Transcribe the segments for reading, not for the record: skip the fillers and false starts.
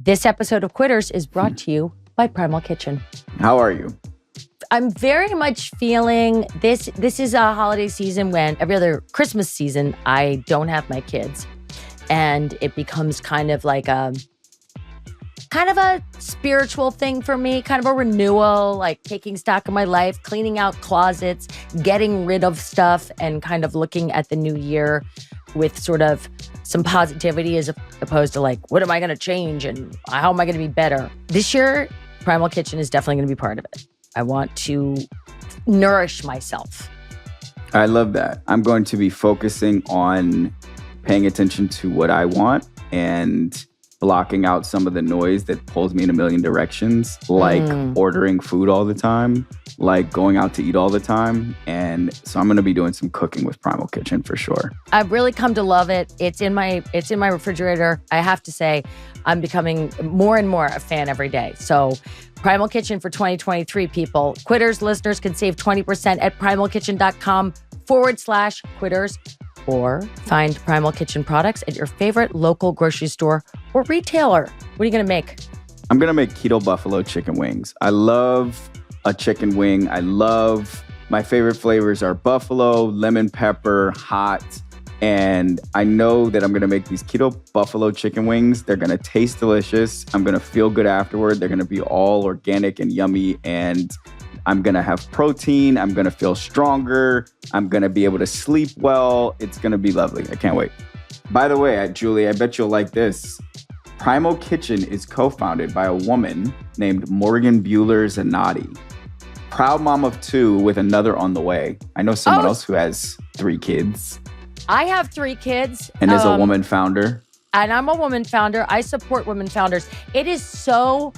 This episode of Quitters is brought to you by Primal Kitchen. How are you? I'm very much feeling this. This is a holiday season when every other Christmas season, I don't have my kids. And it becomes kind of a spiritual thing for me, kind of a renewal, like taking stock of my life, cleaning out closets, getting rid of stuff, and kind of looking at the new year with sort of some positivity as opposed to like, what am I going to change and how am I going to be better? This year, Primal Kitchen is definitely going to be part of it. I want to nourish myself. I love that. I'm going to be focusing on paying attention to what I want and blocking out some of the noise that pulls me in a million directions, like ordering food all the time, like going out to eat all the time. And so I'm going to be doing some cooking with Primal Kitchen for sure. I've really come to love it. It's in my refrigerator. I have to say, I'm becoming more and more a fan every day. So Primal Kitchen for 2023, people. Quitters listeners can save 20% at primalkitchen.com/quitters. Or find Primal Kitchen products at your favorite local grocery store or retailer. What are you going to make? I'm going to make keto buffalo chicken wings. I love a chicken wing. My favorite flavors are buffalo, lemon pepper, hot. And I know that I'm going to make these keto buffalo chicken wings. They're going to taste delicious. I'm going to feel good afterward. They're going to be all organic and yummy. And I'm going to have protein. I'm going to feel stronger. I'm going to be able to sleep well. It's going to be lovely. I can't wait. By the way, Julie, I bet you'll like this. Primal Kitchen is co-founded by a woman named Morgan Bueller-Zanotti. Proud mom of 2 with another on the way. I know someone else who has 3 kids. I have 3 kids. And is a woman founder. And I'm a woman founder. I support women founders. It is so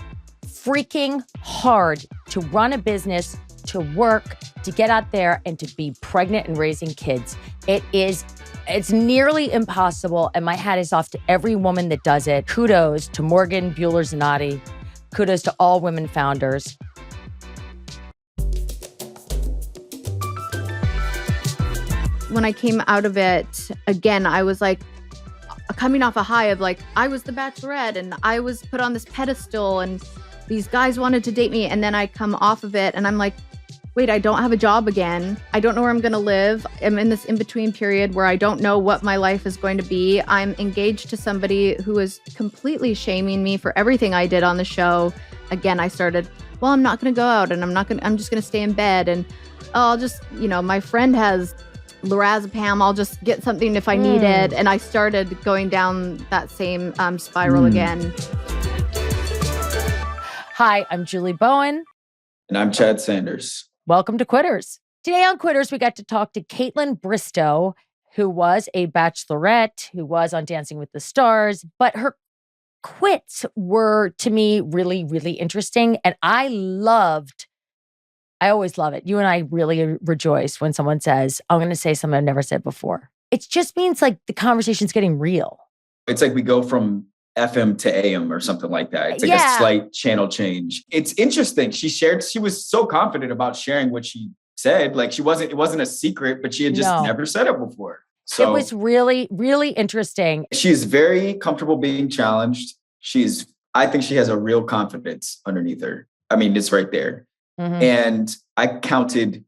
freaking hard to run a business, to work, to get out there and to be pregnant and raising kids. It's nearly impossible. And my hat is off to every woman that does it. Kudos to Morgan Bueller-Zanotti. Kudos to all women founders. When I came out of it, again, I was like coming off a high of like, I was the Bachelorette and I was put on this pedestal and these guys wanted to date me. And then I come off of it and I'm like, wait, I don't have a job again. I don't know where I'm going to live. I'm in this in-between period where I don't know what my life is going to be. I'm engaged to somebody who is completely shaming me for everything I did on the show. Again, I started, well, I'm not going to go out and I'm just going to stay in bed. And I'll just, my friend has lorazepam. I'll just get something if I need it. And I started going down that same spiral again. Hi, I'm Julie Bowen. And I'm Chad Sanders. Welcome to Quitters. Today on Quitters, we got to talk to Kaitlyn Bristowe, who was a Bachelorette, who was on Dancing with the Stars, but her quits were, to me, really, really interesting. And I always love it. You and I really rejoice when someone says, I'm going to say something I've never said before. It just means like the conversation's getting real. It's like we go from FM to AM or something like that. It's like a slight channel change. It's interesting. She was so confident about sharing what she said. Like it wasn't a secret, but she had just never said it before. So it was really, really interesting. She's very comfortable being challenged. I think she has a real confidence underneath her. I mean, it's right there. Mm-hmm. And I counted,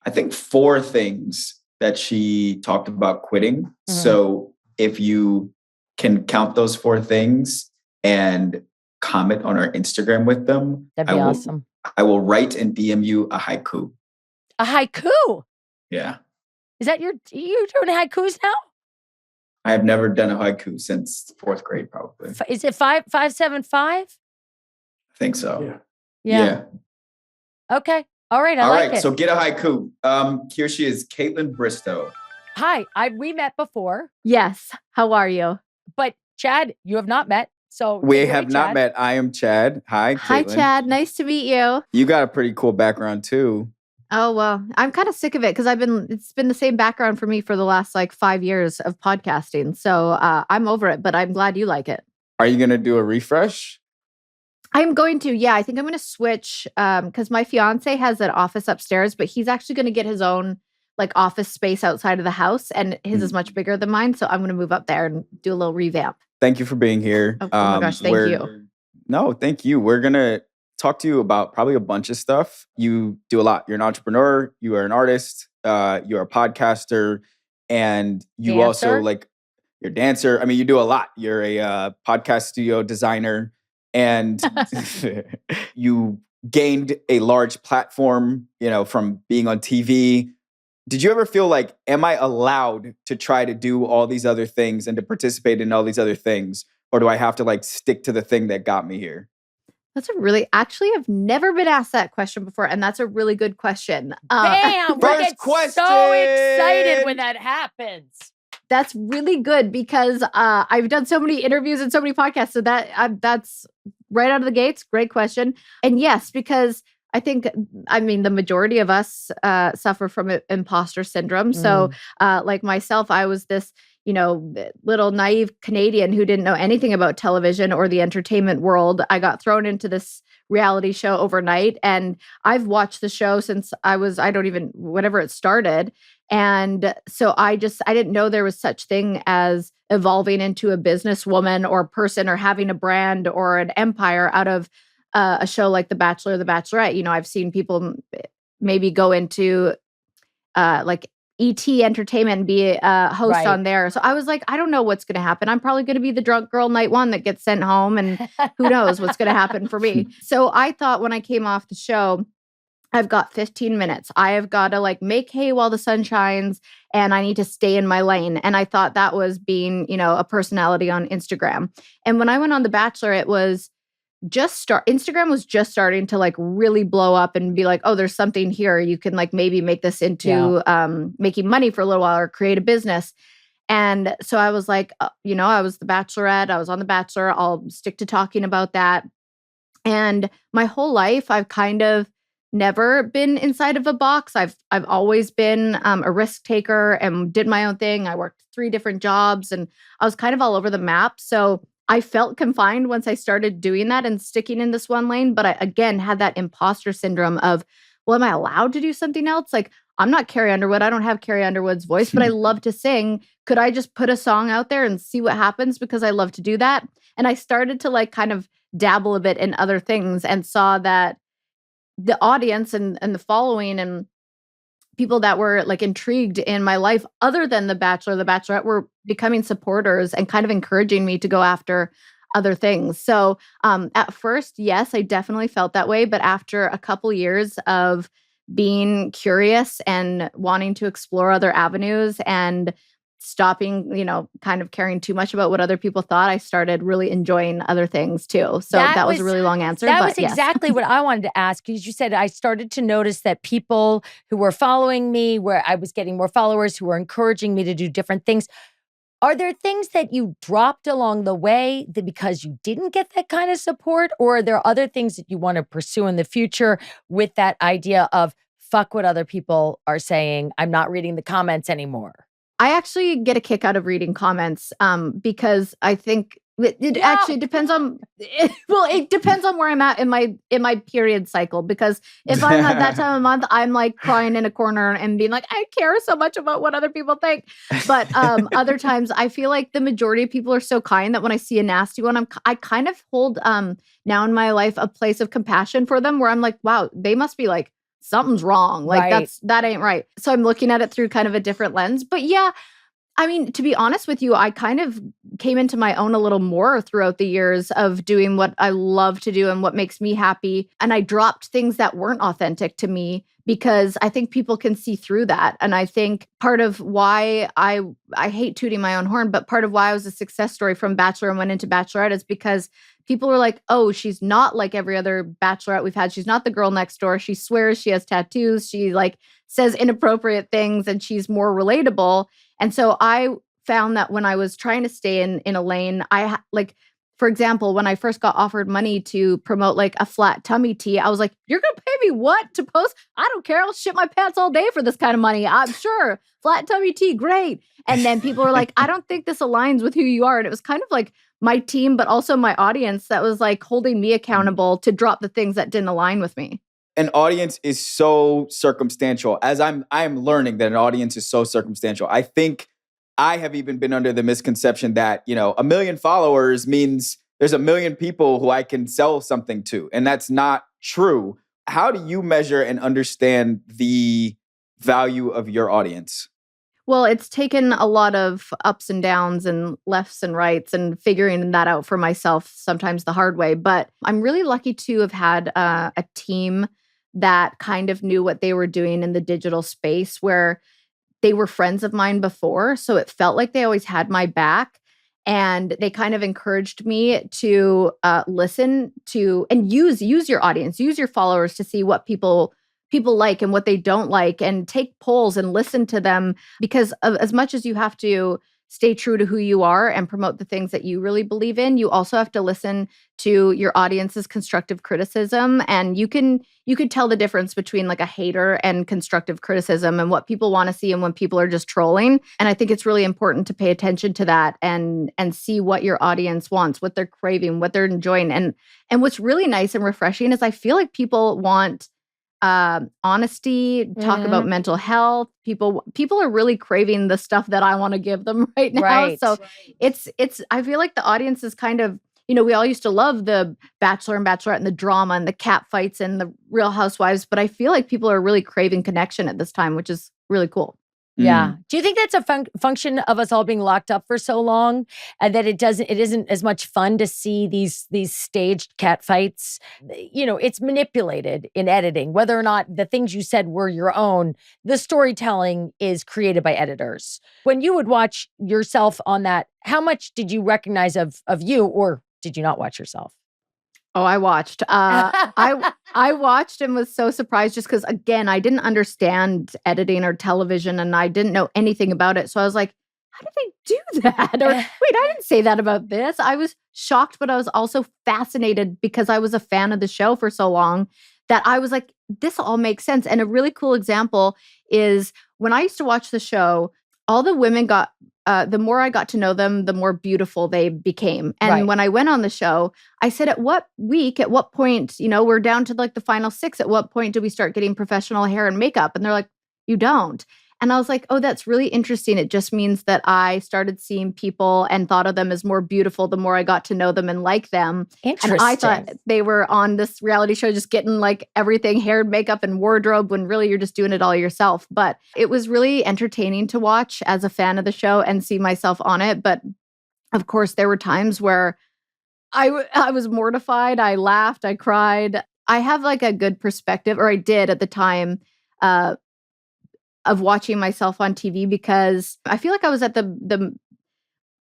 I think 4 things that she talked about quitting. Mm-hmm. So if you can count those 4 things and comment on our Instagram with them, that'd be awesome. I will write and DM you a haiku. A haiku? Yeah. Is that you doing haikus now? I have never done a haiku since 4th grade, probably. Is it 575? I think so. Yeah. Okay. All right. I like it. So get a haiku. Here she is, Kaitlyn Bristowe. Hi. We met before. Yes. How are you? But Chad, you have not met. So we have not met. I am Chad. Hi, Kaitlyn. Hi, Chad. Nice to meet you. You got a pretty cool background too. Oh, well, I'm kind of sick of it because it's been the same background for me for the last 5 years of podcasting. So I'm over it, but I'm glad you like it. Are you going to do a refresh? I'm going to. Yeah, I think I'm going to switch because my fiance has an office upstairs, but he's actually going to get his own office space outside of the house, and his is much bigger than mine. So I'm going to move up there and do a little revamp. Thank you for being here. Oh my gosh, thank you. No, thank you. We're going to talk to you about probably a bunch of stuff. You do a lot. You're an entrepreneur. You are an artist. You're a podcaster. And you also like, you're a dancer. I mean, you do a lot. You're a podcast studio designer. And you gained a large platform, from being on TV. Did you ever feel like, am I allowed to try to do all these other things and to participate in all these other things? Or do I have to stick to the thing that got me here? Actually, I've never been asked that question before. And that's a really good question. Bam! We get so excited when that happens. That's really good because I've done so many interviews and so many podcasts. So that's right out of the gates. Great question. And yes, because I think, the majority of us suffer from imposter syndrome. So like myself, I was this, little naive Canadian who didn't know anything about television or the entertainment world. I got thrown into this reality show overnight, and I've watched the show since whenever it started. And so I didn't know there was such thing as evolving into a businesswoman or person or having a brand or an empire out of a show like The Bachelor or The Bachelorette. I've seen people maybe go into like ET Entertainment and be a host on there. So I was like, I don't know what's going to happen. I'm probably going to be the drunk girl night one that gets sent home, and who knows what's going to happen for me. So I thought when I came off the show, I've got 15 minutes. I have got to make hay while the sun shines, and I need to stay in my lane. And I thought that was being, a personality on Instagram. And when I went on The Bachelor, it was Instagram was just starting to really blow up and be like, oh, there's something here. You can maybe make this into making money for a little while or create a business. And so I was like, I was The Bachelorette. I was on The Bachelor. I'll stick to talking about that. And my whole life, I've kind of never been inside of a box. I've always been a risk taker and did my own thing. I worked 3 different jobs, and I was kind of all over the map. So I felt confined once I started doing that and sticking in this one lane. But I, again, had that imposter syndrome of, well, am I allowed to do something else? I'm not Carrie Underwood. I don't have Carrie Underwood's voice, but I love to sing. Could I just put a song out there and see what happens? Because I love to do that. And I started to kind of dabble a bit in other things and saw that the audience and the following and people that were intrigued in my life other than The Bachelor, The Bachelorette were becoming supporters and kind of encouraging me to go after other things. So at first, yes, I definitely felt that way. But after a couple years of being curious and wanting to explore other avenues and stopping, kind of caring too much about what other people thought, I started really enjoying other things too. So that was a really long answer. That was exactly what I wanted to ask, because you said I started to notice that people who were following me, where I was getting more followers who were encouraging me to do different things. Are there things that you dropped along the way because you didn't get that kind of support? Or are there other things that you want to pursue in the future with that idea of fuck what other people are saying? I'm not reading the comments anymore. I actually get a kick out of reading comments because I think it actually depends on, it depends on where I'm at in my period cycle. Because if I'm at that time of month, I'm crying in a corner and being like, I care so much about what other people think. But other times I feel like the majority of people are so kind that when I see a nasty one, I kind of hold now in my life a place of compassion for them, where I'm like, wow, they must be something's wrong. That ain't right. So I'm looking at it through kind of a different lens. But yeah, to be honest with you, I kind of came into my own a little more throughout the years of doing what I love to do and what makes me happy. And I dropped things that weren't authentic to me because I think people can see through that. And I think part of why I hate tooting my own horn, but part of why I was a success story from Bachelor and went into Bachelorette is because people were like, oh, she's not like every other Bachelorette we've had. She's not the girl next door. She swears, she has tattoos. She says inappropriate things, and she's more relatable. And so I found that when I was trying to stay in a lane, for example, when I first got offered money to promote a flat tummy tea, I was like, you're going to pay me what to post? I don't care. I'll shit my pants all day for this kind of money. I'm sure. Flat tummy tea, great. And then people were like, I don't think this aligns with who you are. And it was kind of my team, but also my audience that was holding me accountable to drop the things that didn't align with me. An audience is so circumstantial. As I'm learning that an audience is so circumstantial. I think I have even been under the misconception that, 1 million followers means there's a million people who I can sell something to. And that's not true. How do you measure and understand the value of your audience? Well, it's taken a lot of ups and downs and lefts and rights and figuring that out for myself, sometimes the hard way. But I'm really lucky to have had a team that kind of knew what they were doing in the digital space, where they were friends of mine before. So it felt like they always had my back. And they kind of encouraged me to listen to and use your audience, use your followers to see what people like and what they don't like, and take polls and listen to them, because as much as you have to stay true to who you are and promote the things that you really believe in, you also have to listen to your audience's constructive criticism. And you could tell the difference between like a hater and constructive criticism and what people want to see and when people are just trolling. And I think it's really important to pay attention to that and see what your audience wants, what they're craving, what they're enjoying. And what's really nice and refreshing is I feel like people want honesty, talk about mental health. People are really craving the stuff that I want to give them right now. Right. So it's I feel like the audience is kind of, we all used to love the Bachelor and Bachelorette and the drama and the cat fights and the Real Housewives, but I feel like people are really craving connection at this time, which is really cool. Yeah. Do you think that's a function of us all being locked up for so long, and that it isn't as much fun to see these staged cat fights? It's manipulated in editing. Whether or not the things you said were your own, the storytelling is created by editors. When you would watch yourself on that, how much did you recognize of you, or did you not watch yourself? Oh, I watched. I watched and was so surprised, just because, again, I didn't understand editing or television and I didn't know anything about it. So I was like, how did they do that? Or wait, I didn't say that about this. I was shocked, but I was also fascinated because I was a fan of the show for so long that I was like, this all makes sense. And a really cool example is when I used to watch the show, all the women the more I got to know them, the more beautiful they became. And when I went on the show, I said, at what point, we're down to like the final 6. At what point do we start getting professional hair and makeup? And they're like, you don't. And I was like, oh, that's really interesting. It just means that I started seeing people and thought of them as more beautiful the more I got to know them and like them. Interesting. And I thought they were on this reality show just getting like everything, hair, makeup, and wardrobe, when really you're just doing it all yourself. But it was really entertaining to watch as a fan of the show and see myself on it. But of course, there were times where I was mortified. I laughed. I cried. I have like a good perspective, or I did at the time, of watching myself on TV, because I feel like I was at the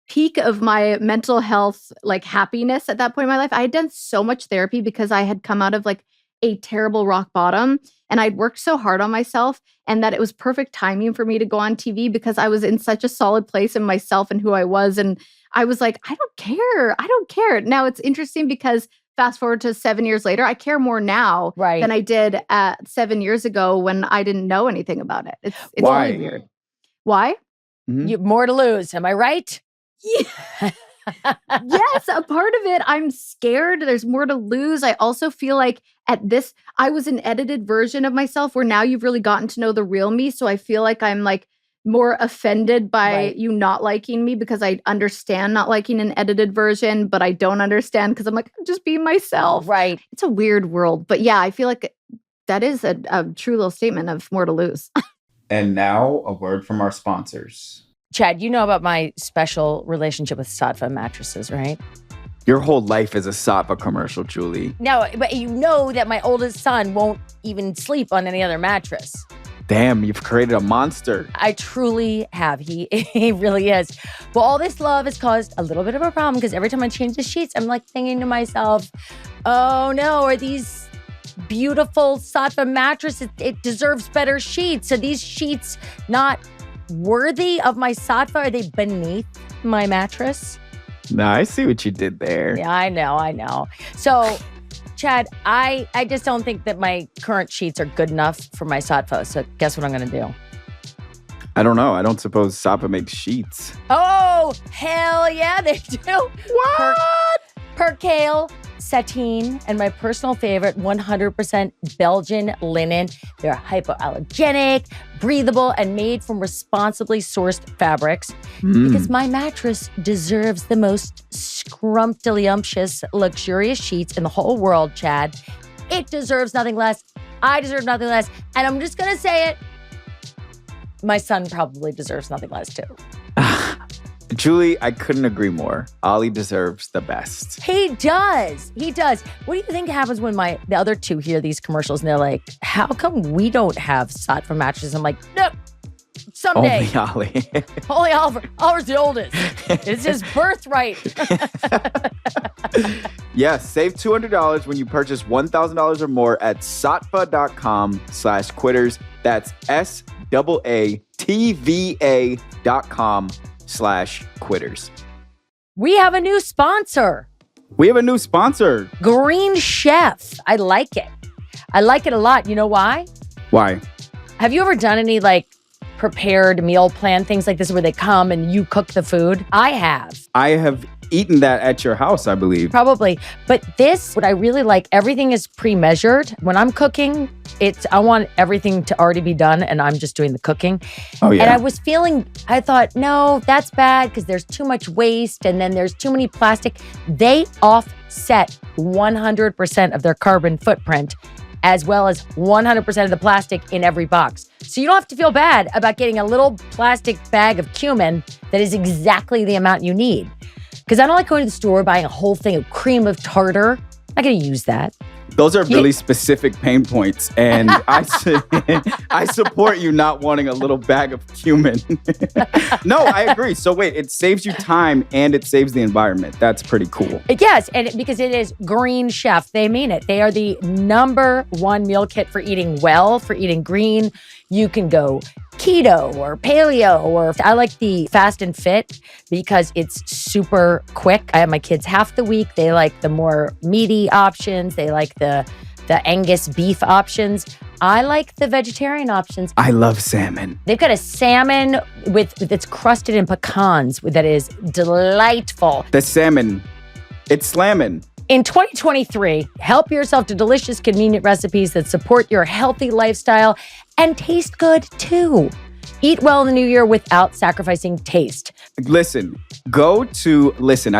peak of my mental health, like happiness at that point in my life. I had done so much therapy because I had come out of like a terrible rock bottom, and I'd worked so hard on myself, and that it was perfect timing for me to go on TV because I was in such a solid place in myself and who I was. And I was like, I don't care. Now it's interesting because fast forward to 7 years later, I care more now than I did 7 years ago when I didn't know anything about it. It's really weird. Why? You have more to lose. Am I right? Yeah. Yes, a part of it, I'm scared. There's more to lose. I also feel like I was an edited version of myself, where now you've really gotten to know the real me. So I feel like I'm like more offended by you not liking me, because I understand not liking an edited version, but I don't understand because I'm like, I'm just being myself. Right. It's a weird world. But yeah, I feel like that is a true little statement of more to lose. And now a word from our sponsors. Chad, you know about my special relationship with Saatva mattresses, right? Your whole life is a Saatva commercial, Julie. No, but you know that my oldest son won't even sleep on any other mattress. Damn, you've created a monster. I truly have. He really is. Well, all this love has caused a little bit of a problem, because every time I change the sheets, I'm like thinking to myself, oh no, are these beautiful Saatva mattresses? It deserves better sheets. Are these sheets not worthy of my Saatva? Are they beneath my mattress? No, I see what you did there. Yeah, I know. So, Chad, I just don't think that my current sheets are good enough for my Saatva. So guess what I'm going to do? I don't know. I don't suppose Saatva makes sheets. Oh, hell yeah, they do. What? Percale sateen, and my personal favorite, 100% Belgian linen. They're hypoallergenic, breathable, and made from responsibly sourced fabrics. Because my mattress deserves the most scrumptious, luxurious sheets in the whole world, Chad. It deserves nothing less. I deserve nothing less. And I'm just going to say it. My son probably deserves nothing less too. Julie, I couldn't agree more. Ollie deserves the best. He does. He does. What do you think happens when the other two hear these commercials and they're like, how come we don't have Saatva mattresses? I'm like, nope. Someday. Only Ollie. Only Oliver. Oliver's the oldest. It's his birthright. Yes, save $200 when you purchase $1,000 or more at saatva.com/quitters. That's SAATVA.com/quitters. We have a new sponsor. We have a new sponsor. Green Chef. I like it. I like it a lot. You know why? Why? Have you ever done any prepared meal plan things like this where they come and you cook the food? I have. I have eaten that at your house, I believe. Probably. But this, what I really like, everything is pre-measured. When I'm cooking, I want everything to already be done and I'm just doing the cooking. Oh, yeah. And I thought, no, that's bad because there's too much waste and then there's too many plastic. They offset 100% of their carbon footprint as well as 100% of the plastic in every box. So you don't have to feel bad about getting a little plastic bag of cumin that is exactly the amount you need. Because I don't like going to the store buying a whole thing of cream of tartar. I'm not going to use that. Those are really specific pain points. And I support you not wanting a little bag of cumin. No, I agree. So wait, it saves you time and it saves the environment. That's pretty cool. Yes, and because it is Green Chef. They mean it. They are the #1 meal kit for eating well, for eating green. You can go keto or paleo, or I like the fast and fit because it's super quick. I have my kids half the week. They like the more meaty options. They like the Angus beef options. I like the vegetarian options. I love salmon. They've got a salmon that's crusted in pecans that is delightful. The salmon, it's slamming. In 2023, help yourself to delicious, convenient recipes that support your healthy lifestyle and taste good too. Eat well in the new year without sacrificing taste. Listen, I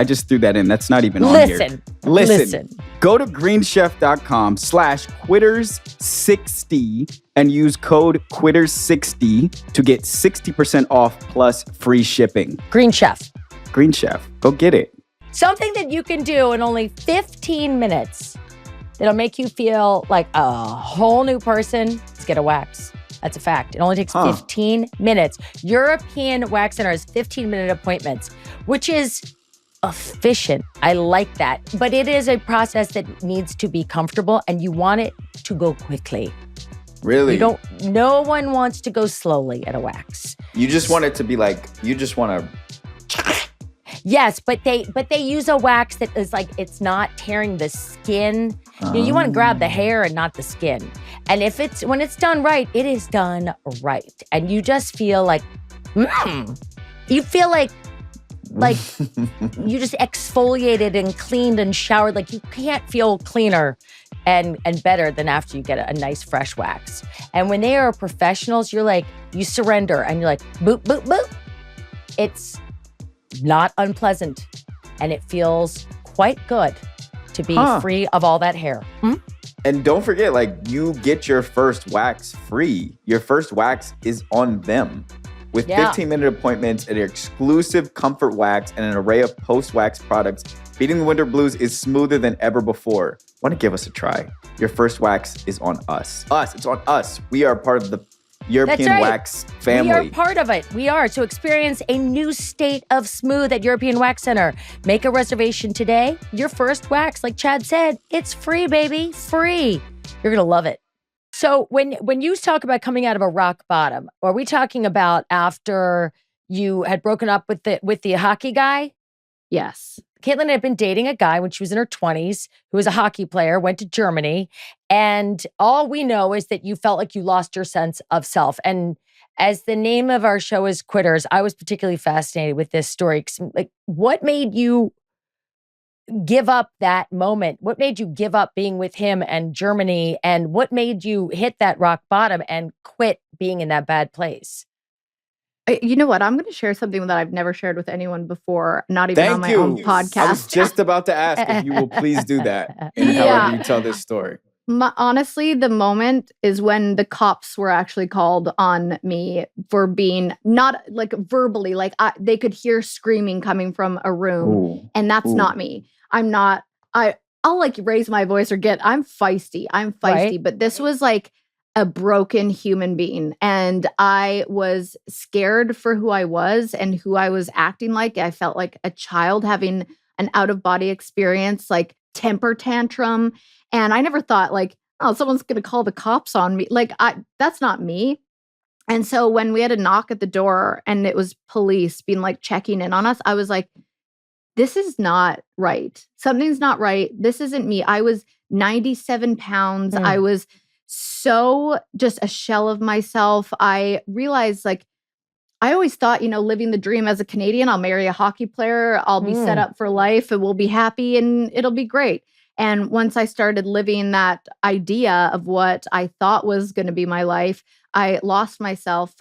just threw that in. That's not even on here. Listen. Go to greenchef.com/quitters60 and use code quitters60 to get 60% off plus free shipping. Green Chef. Green Chef. Go get it. Something that you can do in only 15 minutes that'll make you feel like a whole new person is get a wax. That's a fact. It only takes 15 minutes. European Wax Center has 15-minute appointments, which is efficient. I like that. But it is a process that needs to be comfortable and you want it to go quickly. Really? No one wants to go slowly at a wax. You just want it to be you just want to. Yes, but they use a wax that is it's not tearing the skin. You want to grab the hair and not the skin. And when it's done right, it is done right. And you just feel you feel like you just exfoliated and cleaned and showered. You can't feel cleaner and better than after you get a nice fresh wax. And when they are professionals, you surrender and you're boop, boop, boop. It's not unpleasant, and it feels quite good to be free of all that hair. And don't forget, you get your first wax free. Your first wax is on them. With 15-minute appointments, an exclusive comfort wax, and an array of post-wax products, beating the winter blues is smoother than ever before. Want to give us a try? Your first wax is on us. It's on us. We are part of the European Wax family. We are part of it. We are. So experience a new state of smooth at European Wax Center. Make a reservation today. Your first wax, like Chad said, it's free, baby. Free. You're going to love it. So when you talk about coming out of a rock bottom, are we talking about after you had broken up with the hockey guy? Yes. Kaitlyn had been dating a guy when she was in her 20s who was a hockey player, went to Germany. And all we know is that you felt like you lost your sense of self. And as the name of our show is Quitters, I was particularly fascinated with this story. What made you give up that moment? What made you give up being with him and Germany? And what made you hit that rock bottom and quit being in that bad place? You know what? I'm going to share something that I've never shared with anyone before, not even on Thank my own you. podcast. I was just about to ask if you will please do that in Yeah. however you tell this story. Honestly, the moment is when the cops were actually called on me for being not like verbally, like they could hear screaming coming from a room. Ooh. And that's not me. I'm not, I'll like raise my voice or I'm feisty. Right. But this was like a broken human being. And I was scared for who I was and who I was acting like. I felt like a child having an out of body experience, like temper tantrum. And I never thought like, oh, someone's going to call the cops on me. Like, that's not me. And so when we had a knock at the door and it was police being like checking in on us, I was like, this is not right. Something's not right. This isn't me. I was 97 pounds. I was so just a shell of myself. I realized like, I always thought, living the dream as a Canadian, I'll marry a hockey player, I'll be set up for life and we'll be happy and it'll be great. And once I started living that idea of what I thought was going to be my life, I lost myself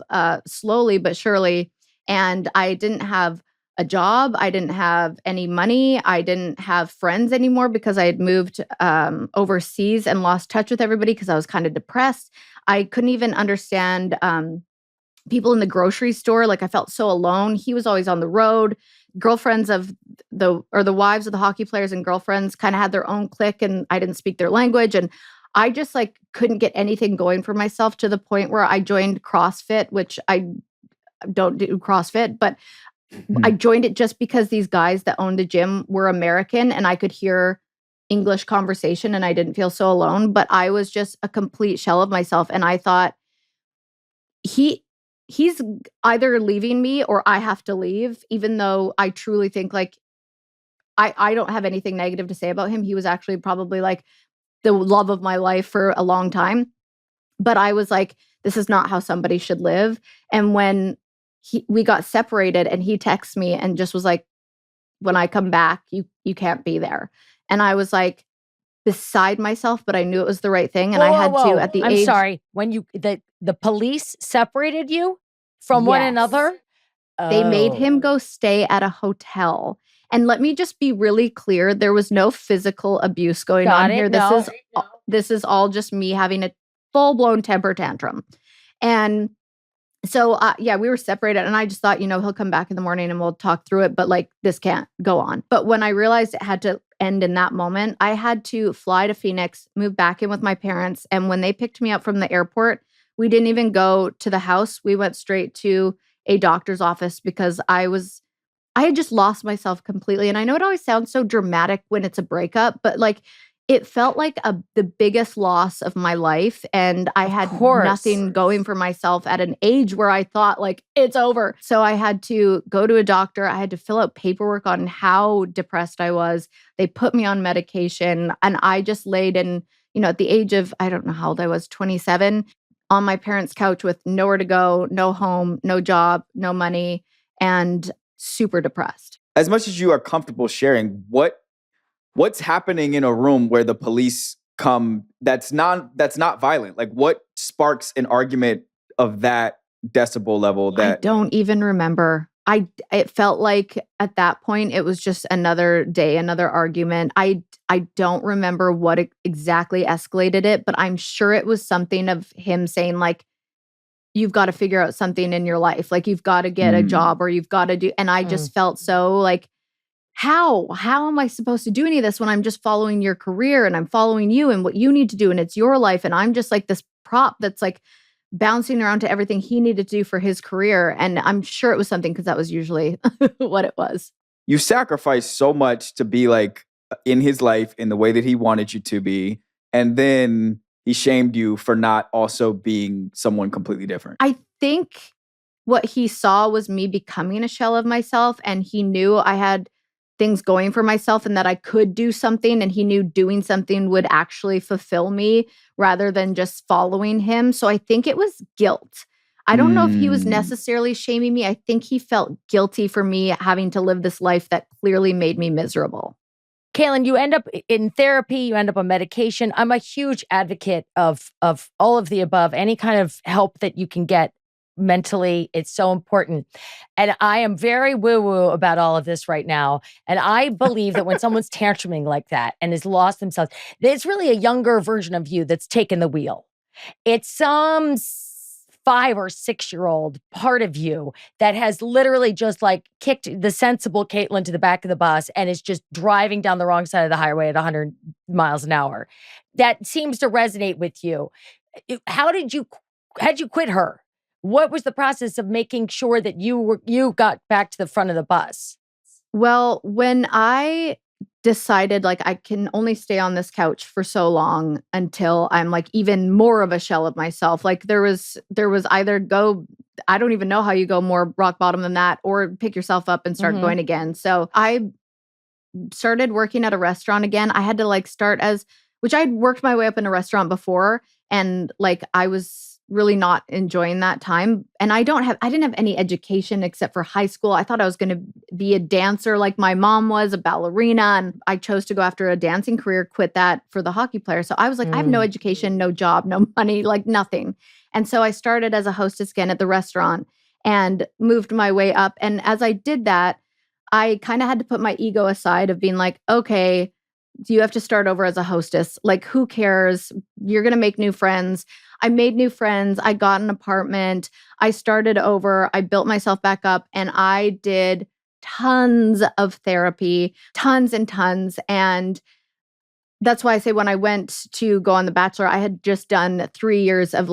slowly but surely. And I didn't have a job. I didn't have any money. I didn't have friends anymore because I had moved overseas and lost touch with everybody because I was kind of depressed. I couldn't even understand people in the grocery store. Like I felt so alone. He was always on the road. Girlfriends of the wives of the hockey players and girlfriends kind of had their own clique and I didn't speak their language. And I just like couldn't get anything going for myself to the point where I joined CrossFit, which I don't do CrossFit, but I joined it just because these guys that owned the gym were American and I could hear English conversation and I didn't feel so alone. But I was just a complete shell of myself. And I thought he's either leaving me or I have to leave, even though I truly think like I don't have anything negative to say about him. He was actually probably like the love of my life for a long time. But I was like, this is not how somebody should live. And when we got separated and he texted me and just was like, when I come back, you can't be there. And I was like beside myself, but I knew it was the right thing. And I had to at the I'm age. sorry. When the police separated you from one Yes. another? They made him go stay at a hotel. And let me just be really clear. There was no physical abuse going on here. This is all just me having a full-blown temper tantrum. And so, we were separated and I just thought, he'll come back in the morning and we'll talk through it. But like, this can't go on. But when I realized it had to end in that moment, I had to fly to Phoenix, move back in with my parents. And when they picked me up from the airport, we didn't even go to the house. We went straight to a doctor's office because I had just lost myself completely. And I know it always sounds so dramatic when it's a breakup, but like it felt like the biggest loss of my life. And I had nothing going for myself at an age where I thought like it's over. So I had to go to a doctor. I had to fill out paperwork on how depressed I was. They put me on medication and I just laid in, at the age of, I don't know how old I was, 27, on my parents' couch with nowhere to go, no home, no job, no money, and super depressed. As much as you are comfortable sharing, what's happening in a room where the police come that's not violent? Like what sparks an argument of that decibel level that I don't even remember. It felt like at that point it was just another day, another argument. I don't remember what exactly escalated it, but I'm sure it was something of him saying like, you've got to figure out something in your life. Like you've got to get a job or you've got to do. And I just felt so like, how am I supposed to do any of this when I'm just following your career and I'm following you and what you need to do and it's your life. And I'm just like this prop that's like bouncing around to everything he needed to do for his career. And I'm sure it was something because that was usually what it was. you sacrificed so much to be like in his life in the way that he wanted you to be. And then he shamed you for not also being someone completely different. I think what he saw was me becoming a shell of myself, and he knew I had things going for myself and that I could do something, and he knew doing something would actually fulfill me rather than just following him. So I think it was guilt. I don't know if he was necessarily shaming me. I think he felt guilty for me having to live this life that clearly made me miserable. Kaitlyn, you end up in therapy, you end up on medication. I'm a huge advocate of all of the above, any kind of help that you can get mentally. It's so important. And I am very woo-woo about all of this right now. And I believe that when someone's tantruming like that and has lost themselves, it's really a younger version of you that's taken the wheel. It's some 5 or 6-year-old part of you that has literally just like kicked the sensible Kaitlyn to the back of the bus and is just driving down the wrong side of the highway at 100 miles an hour. That seems to resonate with you. How'd you quit her? What was the process of making sure that you got back to the front of the bus? Well, when I decided like I can only stay on this couch for so long until I'm like even more of a shell of myself. Like there was either go, I don't even know how you go more rock bottom than that, or pick yourself up and start going again. So I started working at a restaurant again. I had to like which I'd worked my way up in a restaurant before, and like I was really not enjoying that time. And I didn't have any education except for high school. I thought I was going to be a dancer like my mom was, a ballerina. And I chose to go after a dancing career, quit that for the hockey player. So I was like, I have no education, no job, no money, like nothing. And so I started as a hostess again at the restaurant and moved my way up. And as I did that, I kind of had to put my ego aside of being like, okay, you have to start over as a hostess. Like, who cares? You're going to make new friends. I made new friends. I got an apartment. I started over. I built myself back up, and I did tons of therapy, tons and tons. And that's why I say when I went to go on The Bachelor, I had just done 3 years of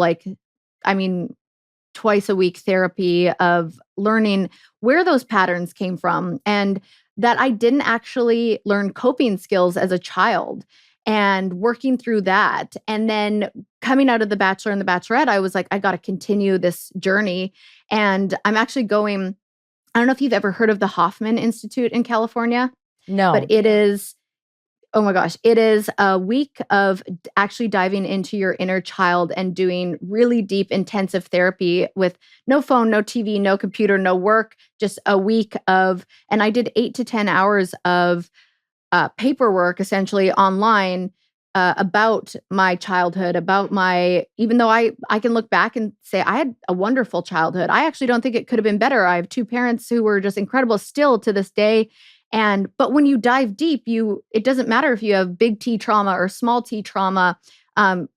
twice a week therapy of learning where those patterns came from, and that I didn't actually learn coping skills as a child, and working through that. And then coming out of The Bachelor and The Bachelorette, I was like, I got to continue this journey. And I'm actually going, I don't know if you've ever heard of the Hoffman Institute in California. No. But it is, oh my gosh, it is a week of actually diving into your inner child and doing really deep, intensive therapy with no phone, no TV, no computer, no work, just a week of, and I did 8 to 10 hours of paperwork essentially online about my childhood, even though I can look back and say I had a wonderful childhood. I actually don't think it could have been better. I have 2 parents who were just incredible still to this day. But when you dive deep, it doesn't matter if you have big T trauma or small T trauma.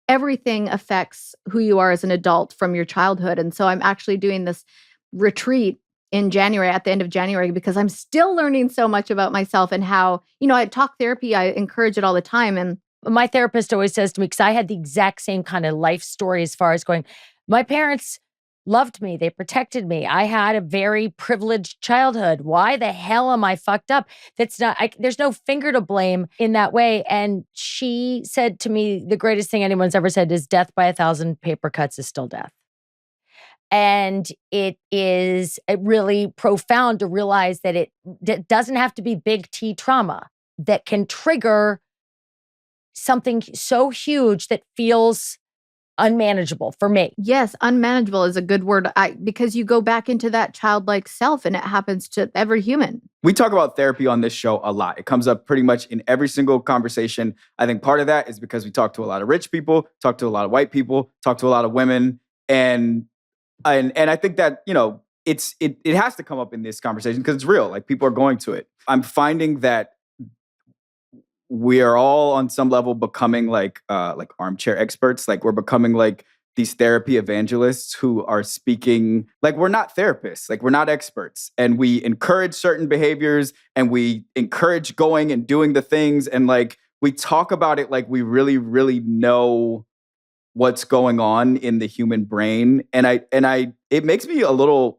Everything affects who you are as an adult from your childhood. And so I'm actually doing this retreat in January, at the end of January, because I'm still learning so much about myself and how, I talk therapy, I encourage it all the time. And my therapist always says to me, because I had the exact same kind of life story as far as going, my parents loved me. They protected me. I had a very privileged childhood. Why the hell am I fucked up? There's no finger to blame in that way. And she said to me, the greatest thing anyone's ever said is death by 1,000 paper cuts is still death. And it is really profound to realize that it doesn't have to be big T trauma that can trigger something so huge that feels unmanageable for me. Yes, unmanageable is a good word. Because you go back into that childlike self, and it happens to every human. We talk about therapy on this show a lot. It comes up pretty much in every single conversation. I think part of that is because we talk to a lot of rich people, talk to a lot of white people, talk to a lot of women, and I think that it has to come up in this conversation because it's real. Like, people are going to it. I'm finding that we are all on some level becoming like armchair experts. Like, we're becoming like these therapy evangelists who are speaking like we're not therapists, like we're not experts. And we encourage certain behaviors, and we encourage going and doing the things. And like, we talk about it like we really, really know what's going on in the human brain. And it makes me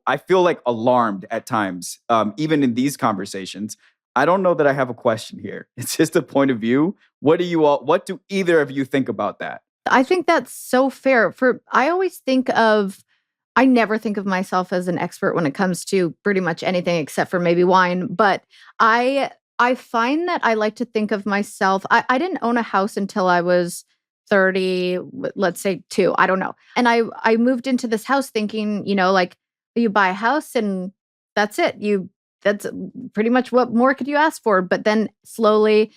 I feel like alarmed at times, even in these conversations. I don't know that I have a question here. It's just a point of view. What do either of you think about that? I think that's so fair. I never think of myself as an expert when it comes to pretty much anything except for maybe wine. But I find that I like to think of myself. I didn't own a house until I was 30, let's say 2, I don't know. And I moved into this house thinking, like, you buy a house and that's it. That's pretty much what more could you ask for? But then slowly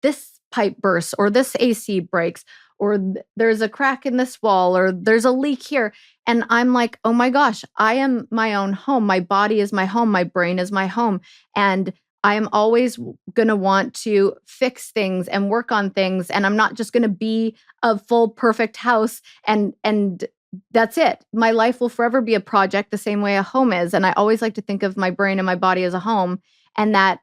this pipe bursts or this AC breaks or there's a crack in this wall or there's a leak here. And I'm like, oh my gosh, I am my own home. My body is my home. My brain is my home. And I am always going to want to fix things and work on things. And I'm not just going to be a full perfect house and that's it. My life will forever be a project the same way a home is. And I always like to think of my brain and my body as a home, and that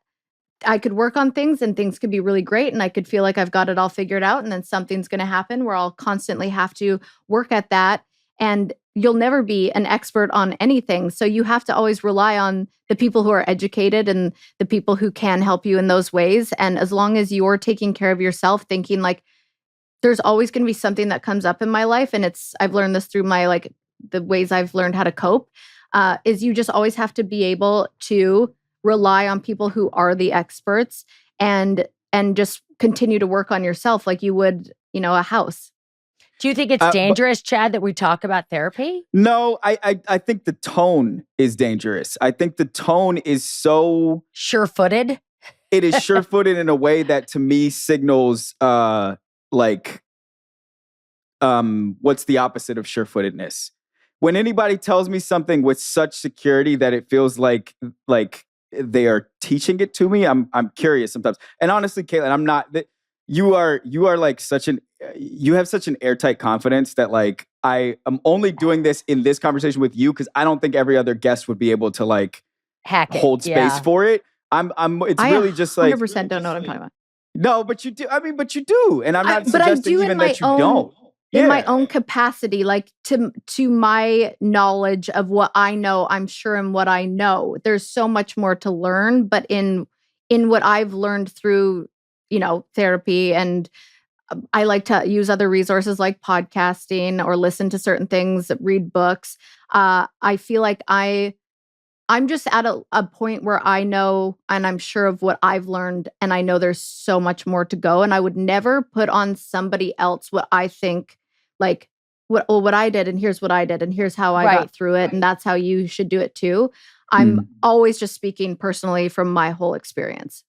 I could work on things and things could be really great. And I could feel like I've got it all figured out. And then something's going to happen where I'll constantly have to work at that. And you'll never be an expert on anything. So you have to always rely on the people who are educated and the people who can help you in those ways. And as long as you're taking care of yourself, thinking like, there's always going to be something that comes up in my life. And I've learned this through the ways I've learned how to cope, is you just always have to be able to rely on people who are the experts and just continue to work on yourself like you would, a house. Do you think it's dangerous, Chad, that we talk about therapy? No, I think the tone is dangerous. I think the tone is so sure-footed. It is sure-footed in a way that to me signals what's the opposite of sure-footedness? When anybody tells me something with such security that it feels like they are teaching it to me, I'm curious sometimes. And honestly, Kaitlyn, I'm not. You are like you have such an airtight confidence that like I am only doing this in this conversation with you because I don't think every other guest would be able to like hold space for it. It's really just like 100% don't know what I'm talking about. No, but you do. I mean, but you do, and I'm not suggesting even that you don't. In my own capacity, like to my knowledge of what I know, I'm sure in what I know, there's so much more to learn. But in what I've learned through, therapy, and I like to use other resources like podcasting or listen to certain things, read books. I feel like I'm just at a point where I know and I'm sure of what I've learned, and I know there's so much more to go. And I would never put on somebody else what I think, like what I did, and here's what I did, and here's how I got through it, and that's how you should do it too. I'm always just speaking personally from my whole experience.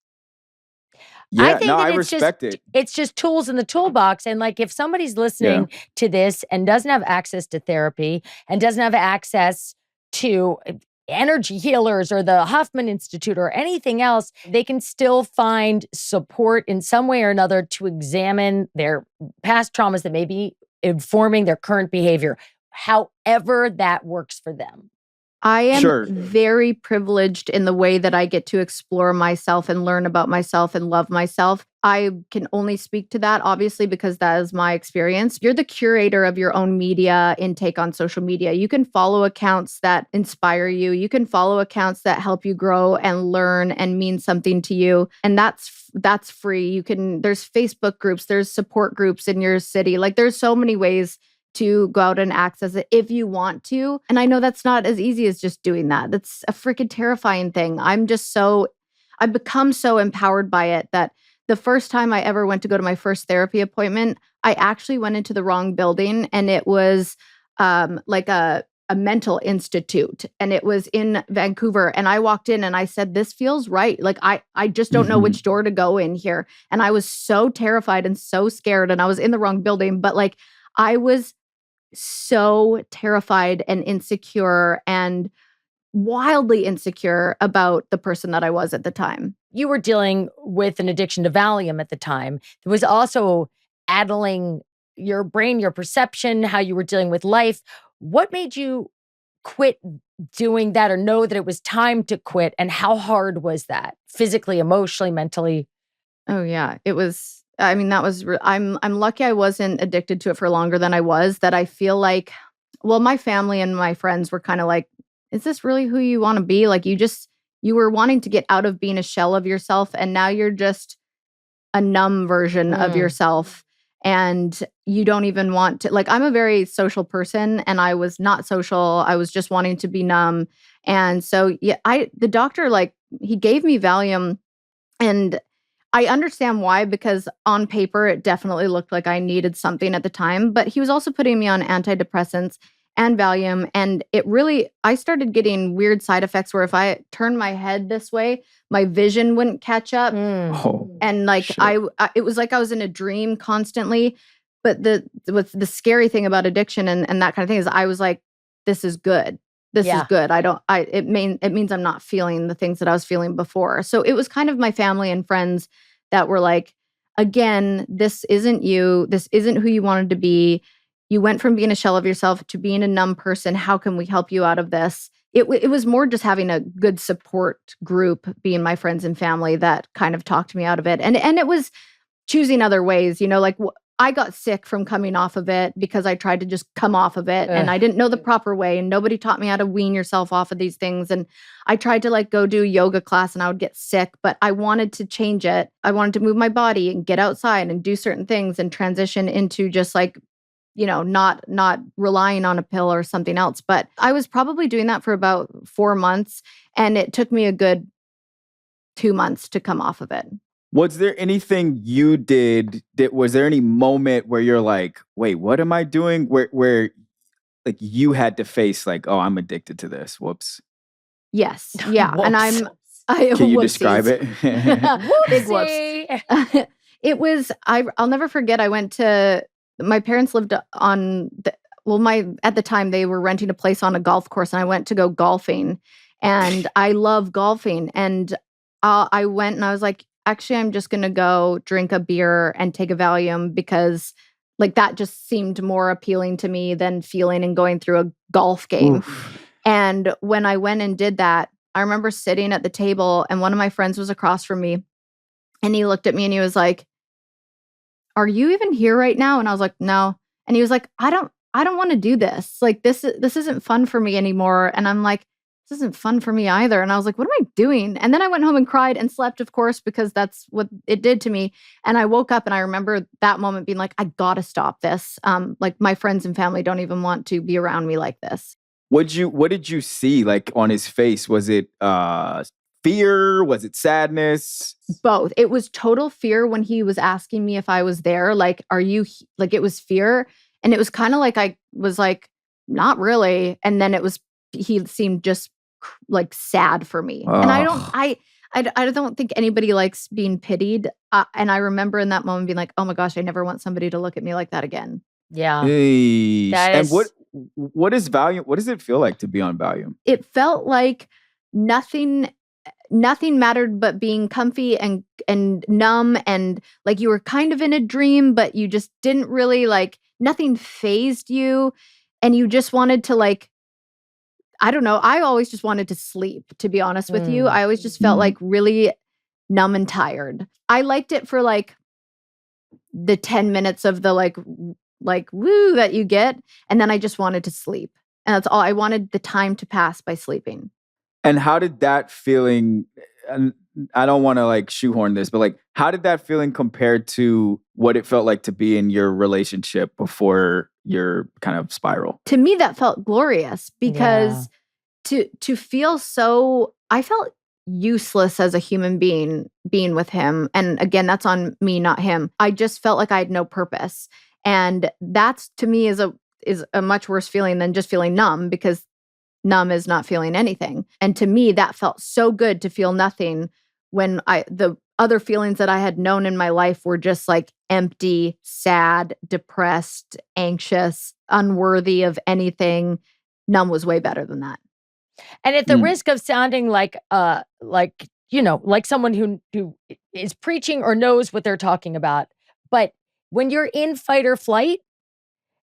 Yeah, I think I respect it. It's just tools in the toolbox. And like if somebody's listening to this and doesn't have access to therapy and doesn't have access to energy healers or the Huffman Institute or anything else, they can still find support in some way or another to examine their past traumas that may be informing their current behavior, however that works for them. I am very privileged in the way that I get to explore myself and learn about myself and love myself. I can only speak to that, obviously, because that is my experience. You're the curator of your own media intake on social media. You can follow accounts that inspire you. You can follow accounts that help you grow and learn and mean something to you. And that's free. There's Facebook groups, there's support groups in your city. Like there's so many ways to go out and access it if you want to. And I know that's not as easy as just doing that. That's a freaking terrifying thing. I've become so empowered by it that the first time I ever went to go to my first therapy appointment, I actually went into the wrong building, and it was like a mental institute, and it was in Vancouver. And I walked in and I said, this feels right. Like I just don't know which door to go in here. And I was so terrified and so scared, and I was in the wrong building, but like I was so terrified and insecure and wildly insecure about the person that I was at the time. You were dealing with an addiction to Valium at the time. It was also addling your brain, your perception, how you were dealing with life. What made you quit doing that or know that it was time to quit? And how hard was that? Physically, emotionally, mentally? Oh yeah, it was. I mean, I'm lucky I wasn't addicted to it for longer than I was. That I feel like, well, my family and my friends were kind of like, is this really who you want to be? Like you were wanting to get out of being a shell of yourself, and now you're just a numb version of yourself. And you don't even want to, like, I'm a very social person, and I was not social. I was just wanting to be numb. And so, the doctor, like, he gave me Valium, and I understand why, because on paper, it definitely looked like I needed something at the time, but he was also putting me on antidepressants. and Valium. And I started getting weird side effects where if I turned my head this way, my vision wouldn't catch up. Oh, And like, shit. it was like I was in a dream constantly. But what's the scary thing about addiction and that kind of thing is I was like, this is good. This is good. It means I'm not feeling the things that I was feeling before. So it was kind of my family and friends that were like, again, this isn't you. This isn't who you wanted to be. You went from being a shell of yourself to being a numb person. How can we help you out of this? It was more just having a good support group, being my friends and family that kind of talked me out of it. And it was choosing other ways, like I got sick from coming off of it because I tried to just come off of it and I didn't know the proper way and nobody taught me how to wean yourself off of these things. And I tried to like go do yoga class and I would get sick, but I wanted to change it. I wanted to move my body and get outside and do certain things and transition into just like, not relying on a pill or something else. But I was probably doing that for about 4 months and it took me a good 2 months to come off of it. Was there anything you did was there any moment where you're like, wait, what am I doing? Where like you had to face like, oh, I'm addicted to this. Whoops. Yes. Yeah. And Can you describe it? Big whoops. It was, I'll never forget. My parents lived on at the time they were renting a place on a golf course and I went to go golfing and I love golfing. And I went and I was like, actually, I'm just going to go drink a beer and take a Valium because like that just seemed more appealing to me than feeling and going through a golf game. Oof. And when I went and did that, I remember sitting at the table and one of my friends was across from me and he looked at me and he was like, are you even here right now? And I was like, no. And he was like, I don't want to do this. Like this isn't fun for me anymore. And I'm like, this isn't fun for me either. And I was like, what am I doing? And then I went home and cried and slept, of course, because that's what it did to me. And I woke up and I remember that moment being like, I gotta stop this. Like my friends and family don't even want to be around me like this. What did you see like on his face? Was it fear? Was it sadness? Both. It was total fear when he was asking me if I was there. Like, are you like, it was fear. And it was kind of like, I was like, not really. And then he seemed just like sad for me. Oh. And I don't think anybody likes being pitied. And I remember in that moment being like, oh my gosh, I never want somebody to look at me like that again. Yeah. And what is Valium? What does it feel like to be on Valium? It felt like nothing mattered but being comfy and numb and like you were kind of in a dream, but you just didn't really like, nothing fazed you. And you just wanted to like, I don't know. I always just wanted to sleep, to be honest with you. I always just felt like really numb and tired. I liked it for like the 10 minutes of the like woo that you get. And then I just wanted to sleep. And that's all. I wanted the time to pass by sleeping. And how did that feeling, and I don't want to like shoehorn this, but like, how did that feeling compare to what it felt like to be in your relationship before your kind of spiral? To me, that felt glorious because to feel so, I felt useless as a human being with him. And again, that's on me, not him. I just felt like I had no purpose. And that's to me is a much worse feeling than just feeling numb, because numb is not feeling anything. And to me, that felt so good to feel nothing when the other feelings that I had known in my life were just like empty, sad, depressed, anxious, unworthy of anything. Numb was way better than that. And at the risk of sounding like someone who is preaching or knows what they're talking about, but when you're in fight or flight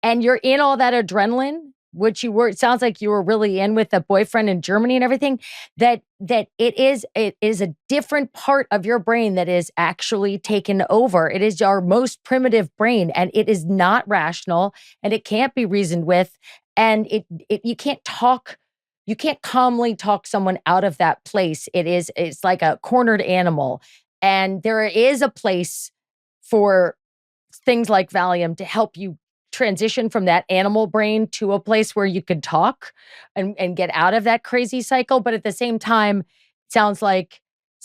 and you're in all that adrenaline, which it sounds like you were really in with a boyfriend in Germany and everything, that it is a different part of your brain that is actually taken over. It is our most primitive brain, and it is not rational, and it can't be reasoned with, and you can't calmly talk someone out of that place. It's like a cornered animal, and there is a place for things like Valium to help you transition from that animal brain to a place where you could talk and get out of that crazy cycle. But at the same time, sounds like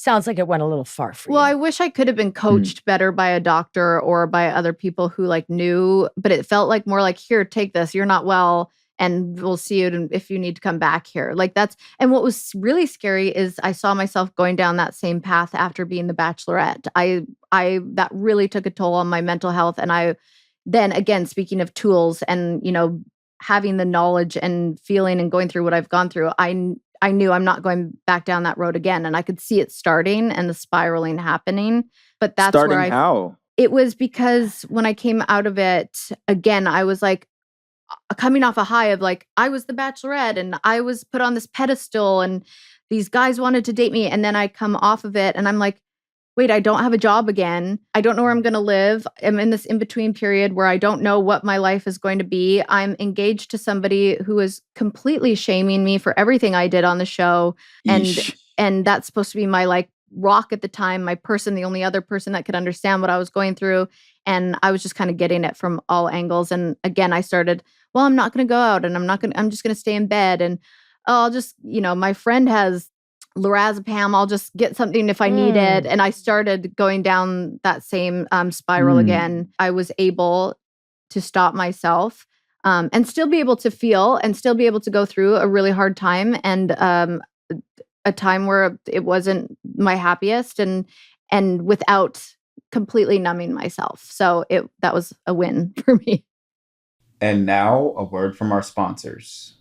it went a little far for you. Well, I wish I could have been coached better by a doctor or by other people who like knew, but it felt like more like, here, take this. You're not well. and we'll see you if you need to come back here. Like and what was really scary is I saw myself going down that same path after being the Bachelorette. That really took a toll on my mental health. And then again, speaking of tools and, having the knowledge and feeling and going through what I've gone through, I knew I'm not going back down that road again. And I could see it starting and the spiraling happening. But that's starting where how? It was because when I came out of it, again, I was like coming off a high of like, I was the Bachelorette and I was put on this pedestal and these guys wanted to date me. And then I come off of it and I'm like, wait, I don't have a job again. I don't know where I'm going to live. I'm in this in-between period where I don't know what my life is going to be. I'm engaged to somebody who is completely shaming me for everything I did on the show. And that's supposed to be my like rock at the time, my person, the only other person that could understand what I was going through. And I was just kind of getting it from all angles. And again, I started, well, I'm not going to go out and I'm just going to stay in bed. And I'll just, my friend has lorazepam, I'll just get something if I need it. And I started going down that same spiral again. I was able to stop myself and still be able to feel and still be able to go through a really hard time and a time where it wasn't my happiest and without completely numbing myself. So that was a win for me. And now a word from our sponsors.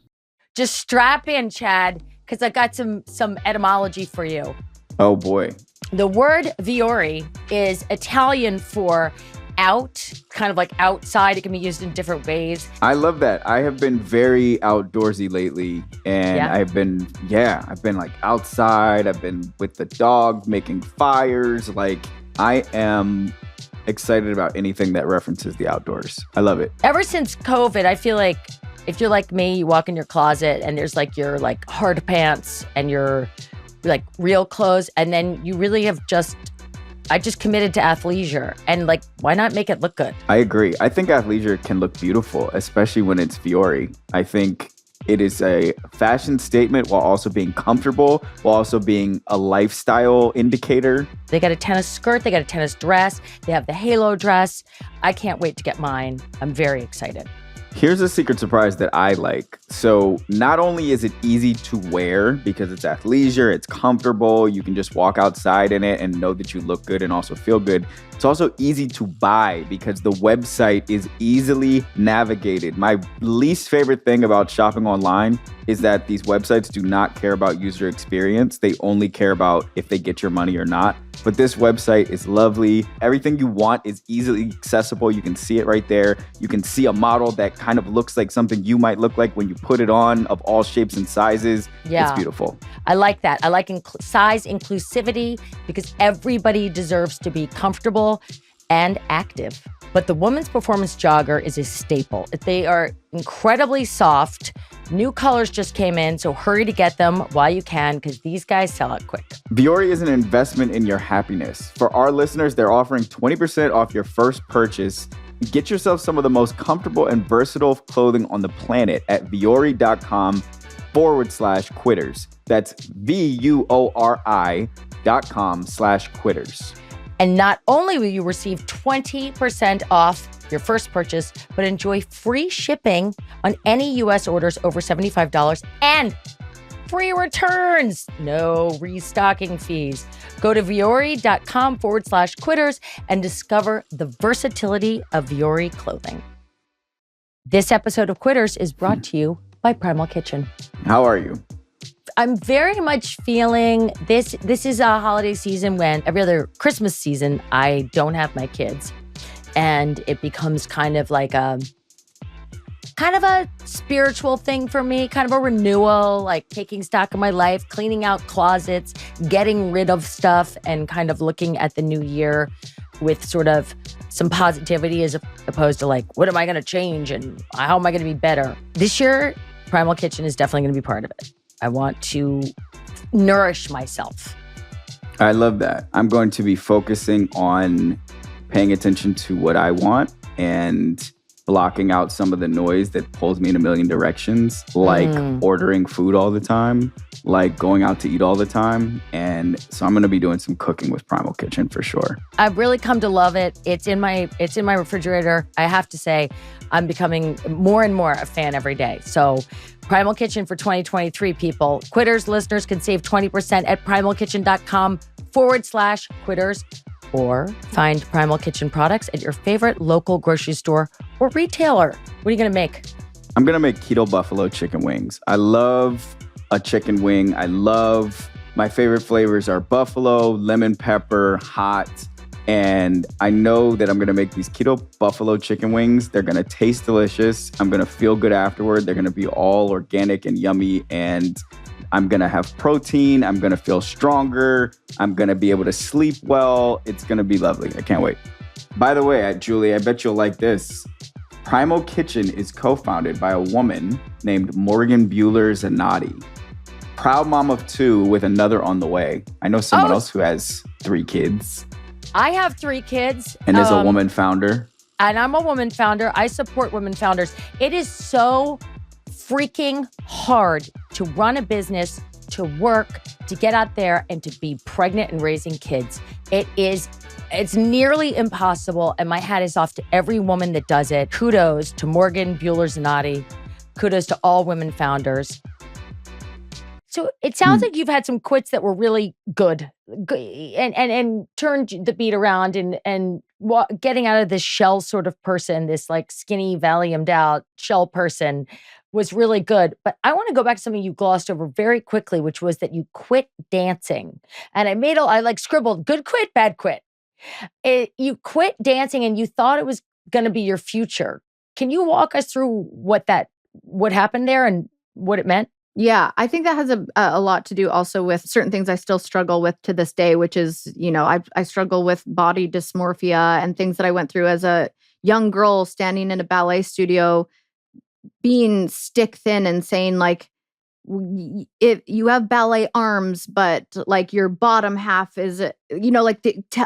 Just strap in, Chad, because I got some etymology for you. Oh, boy. The word Viore is Italian for out, kind of like outside. It can be used in different ways. I love that. I have been very outdoorsy lately. And I've been like outside. I've been with the dog making fires. Like, I am excited about anything that references the outdoors. I love it. Ever since COVID, I feel like if you're like me, you walk in your closet and there's like your like hard pants and your like real clothes. And then you really have I just committed to athleisure. And like, why not make it look good? I agree. I think athleisure can look beautiful, especially when it's Viore. I think it is a fashion statement while also being comfortable, while also being a lifestyle indicator. They got a tennis skirt, they got a tennis dress, they have the halo dress. I can't wait to get mine. I'm very excited. Here's a secret surprise that I like. So not only is it easy to wear because it's athleisure, it's comfortable, you can just walk outside in it and know that you look good and also feel good. It's also easy to buy because the website is easily navigated. My least favorite thing about shopping online is that these websites do not care about user experience. They only care about if they get your money or not. But this website is lovely. Everything you want is easily accessible. You can see it right there. You can see a model that kind of looks like something you might look like when you put it on, of all shapes and sizes. Yeah. It's beautiful. I like that. I like size inclusivity because everybody deserves to be comfortable and active. But the women's performance jogger is a staple. They are incredibly soft. New colors just came in, so hurry to get them while you can because these guys sell out quick. Viore is an investment in your happiness. For our listeners, they're offering 20% off your first purchase. Get yourself some of the most comfortable and versatile clothing on the planet at Viore.com/quitters. That's VUORI.com/quitters. And not only will you receive 20% off your first purchase, but enjoy free shipping on any U.S. orders over $75 and free returns. No restocking fees. Go to Viore.com/quitters and discover the versatility of Viore clothing. This episode of Quitters is brought to you by Primal Kitchen. How are you? I'm very much feeling this. This is a holiday season when every other Christmas season, I don't have my kids. And it becomes kind of a spiritual thing for me, kind of a renewal, like taking stock of my life, cleaning out closets, getting rid of stuff, and kind of looking at the new year with sort of some positivity as opposed to like, what am I going to change and how am I going to be better? This year, Primal Kitchen is definitely going to be part of it. I want to nourish myself. I love that. I'm going to be focusing on paying attention to what I want and blocking out some of the noise that pulls me in a million directions, like ordering food all the time like going out to eat all the time. And so I'm going to be doing some cooking with Primal Kitchen for sure. I've really come to love it. It's in my refrigerator. I have to say, I'm becoming more and more a fan every day. So Primal Kitchen for 2023, people. Quitters listeners can save 20% at primalkitchen.com/quitters, or find Primal Kitchen products at your favorite local grocery store or retailer. What are you going to make? I'm going to make keto buffalo chicken wings. I love a chicken wing. My favorite flavors are buffalo, lemon pepper, hot. And I know that I'm going to make these keto buffalo chicken wings. They're going to taste delicious. I'm going to feel good afterward. They're going to be all organic and yummy. And I'm going to have protein. I'm going to feel stronger. I'm going to be able to sleep well. It's going to be lovely. I can't wait. By the way, Julie, I bet you'll like this. Primal Kitchen is co-founded by a woman named Morgan Bueller-Zanotti. Proud mom of 2 with another on the way. I know someone else who has 3 kids. I have 3 kids. And is a woman founder. And I'm a woman founder. I support women founders. It is so freaking hard to run a business, to work, to get out there and to be pregnant and raising kids. It's nearly impossible. And my hat is off to every woman that does it. Kudos to Morgan Bueller-Zanotti. Kudos to all women founders. So it sounds like you've had some quits that were really good and turned the beat around and getting out of this shell sort of person, this like skinny, Valiumed out shell person was really good. But I want to go back to something you glossed over very quickly, which was that you quit dancing. And I scribbled, good quit, bad quit. You quit dancing and you thought it was going to be your future. Can you walk us through what happened there and what it meant? Yeah, I think that has a lot to do also with certain things I still struggle with to this day, which is, I struggle with body dysmorphia and things that I went through as a young girl standing in a ballet studio, being stick thin and saying like, if you have ballet arms, but like your bottom half is,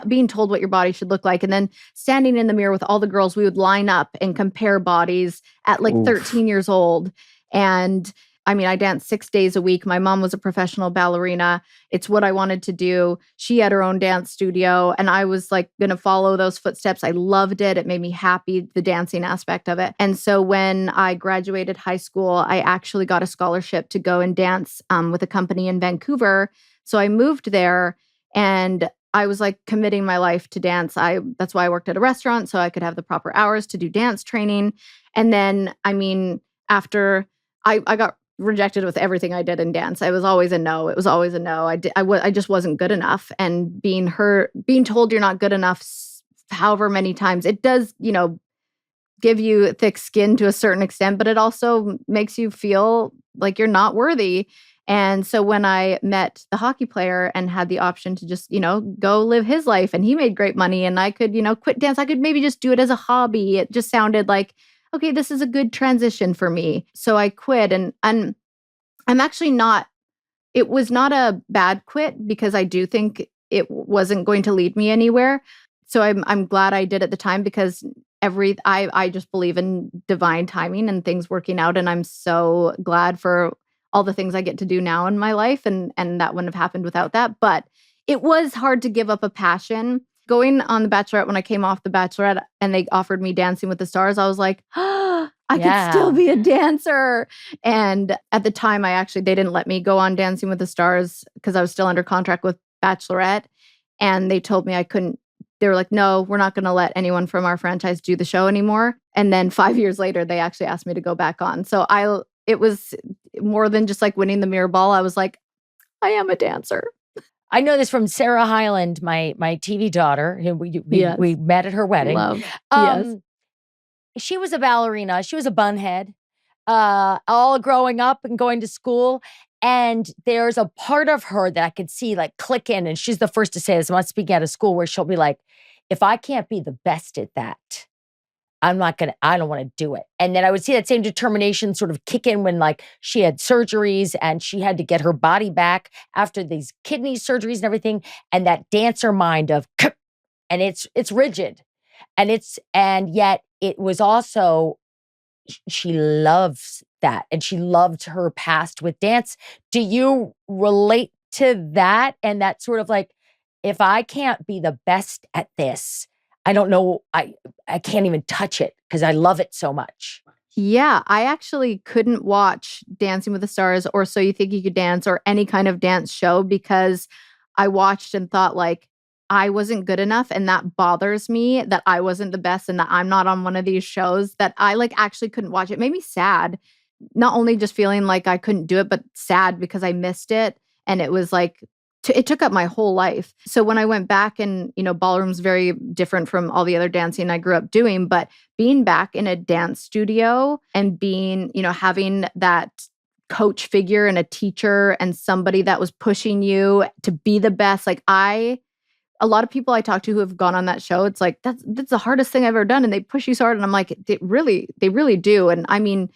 being told what your body should look like. And then standing in the mirror with all the girls, we would line up and compare bodies at like 13 years old. And I danced 6 days a week. My mom was a professional ballerina. It's what I wanted to do. She had her own dance studio, and I was like going to follow those footsteps. I loved it. It made me happy, the dancing aspect of it. And so when I graduated high school, I actually got a scholarship to go and dance with a company in Vancouver. So I moved there, and I was like committing my life to dance. That's why I worked at a restaurant, so I could have the proper hours to do dance training. And then, after I got rejected with everything I did in dance. It was always a no. I just wasn't good enough. And being told you're not good enough however many times, it does, give you thick skin to a certain extent, but it also makes you feel like you're not worthy. And so when I met the hockey player and had the option to just, go live his life, and he made great money, and I could, quit dance, I could maybe just do it as a hobby. It just sounded like, okay, this is a good transition for me. So I quit, and I'm actually not, it was not a bad quit, because I do think it wasn't going to lead me anywhere. So I'm glad I did at the time, because I just believe in divine timing and things working out. And I'm so glad for all the things I get to do now in my life. And that wouldn't have happened without that. But it was hard to give up a passion. Going on The Bachelorette, when I came off The Bachelorette and they offered me Dancing with the Stars, I was like, I could still be a dancer. And at the time, they didn't let me go on Dancing with the Stars because I was still under contract with Bachelorette. And they told me I couldn't. They were like, no, we're not going to let anyone from our franchise do the show anymore. And then 5 years later, they actually asked me to go back on. So it was more than just like winning the mirror ball. I was like, I am a dancer. I know this from Sarah Hyland, my TV daughter, who we met at her wedding. Love. Yes. She was a ballerina. She was a bunhead, all growing up and going to school. And there's a part of her that I could see like click in. And she's the first to say this. I'm not speaking out of school, where she'll be like, if I can't be the best at that, I don't want to do it. And then I would see that same determination sort of kick in when like she had surgeries and she had to get her body back after these kidney surgeries and everything. And that dancer mind of, and it's rigid. And yet it was also, she loves that. And she loved her past with dance. Do you relate to that? And that sort of like, if I can't be the best at this, I don't know, I can't even touch it because I love it so much. Yeah, I actually couldn't watch Dancing with the Stars or So You Think You Could Dance or any kind of dance show because I watched and thought like I wasn't good enough, and that bothers me that I wasn't the best and that I'm not on one of these shows, that I like actually couldn't watch it. It made me sad. Not only just feeling like I couldn't do it, but sad because I missed it. And it was like, it took up my whole life. So when I went back, and, ballroom's very different from all the other dancing I grew up doing, but being back in a dance studio and being, having that coach figure and a teacher and somebody that was pushing you to be the best. Like a lot of people I talk to who have gone on that show, it's like, that's the hardest thing I've ever done. And they push you so hard. And I'm like, they really do. And I mean,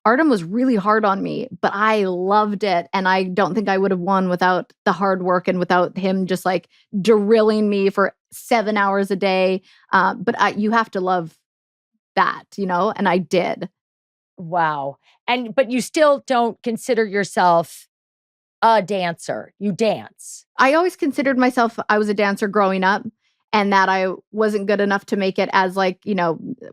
Artem was really hard on me, but I loved it. And I don't think I would have won without the hard work and without him just like drilling me for 7 hours a day. But you have to love that, and I did. Wow. But you still don't consider yourself a dancer. You dance. I always considered myself, I was a dancer growing up, and that I wasn't good enough to make it as like,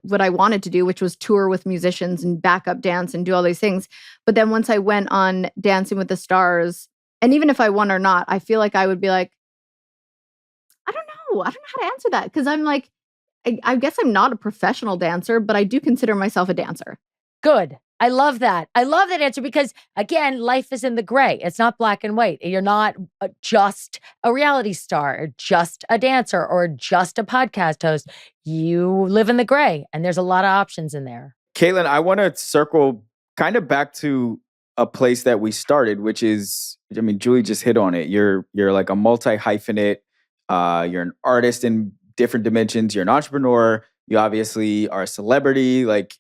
what I wanted to do, which was tour with musicians and backup dance and do all these things. But then once I went on Dancing with the Stars, and even if I won or not, I feel like I would be like, I don't know how to answer that. Because I'm like, I guess I'm not a professional dancer, but I do consider myself a dancer. Good. I love that. I love that answer because, again, life is in the gray. It's not black and white. You're not just a reality star or just a dancer or just a podcast host. You live in the gray, and there's a lot of options in there. Kaitlyn, I want to circle kind of back to a place that we started, which is, Julie just hit on it. You're like a multi-hyphenate. You're an artist in different dimensions. You're an entrepreneur. You obviously are a celebrity. Like,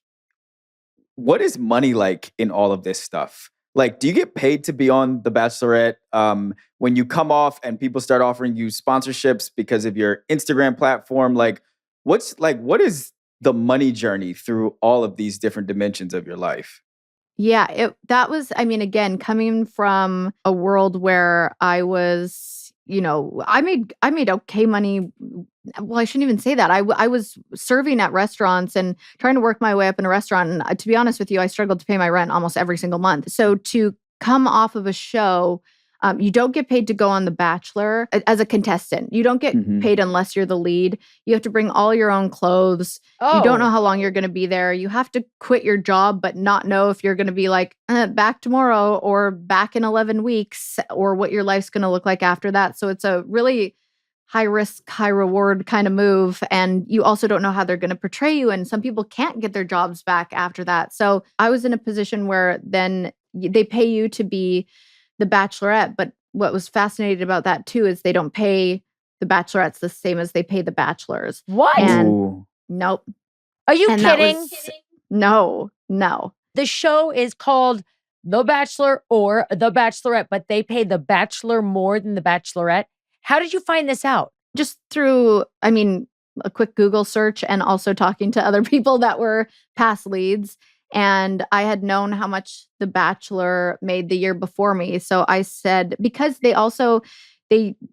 what is money like in all of this stuff? Like, do you get paid to be on The Bachelorette? When you come off and people start offering you sponsorships because of your Instagram platform, what is the money journey through all of these different dimensions of your life? Yeah, that was, again, coming from a world where I was, I made okay money. Well, I shouldn't even say that. I was serving at restaurants and trying to work my way up in a restaurant. And to be honest with you, I struggled to pay my rent almost every single month. So to come off of a show, you don't get paid to go on The Bachelor as a contestant. You don't get paid unless you're the lead. You have to bring all your own clothes. Oh. You don't know how long you're going to be there. You have to quit your job, but not know if you're going to be like back tomorrow or back in 11 weeks or what your life's going to look like after that. So it's a really high risk, high reward kind of move. And you also don't know how they're going to portray you. And some people can't get their jobs back after that. So I was in a position where then they pay you to be the Bachelorette. But what was fascinating about that too is they don't pay the Bachelorettes the same as they pay the Bachelors. What? And nope. Are you kidding? No. The show is called The Bachelor or The Bachelorette, but they pay the Bachelor more than the Bachelorette. How did you find this out? Just through, a quick Google search and also talking to other people that were past leads. And I had known how much The Bachelor made the year before me. So I said, because they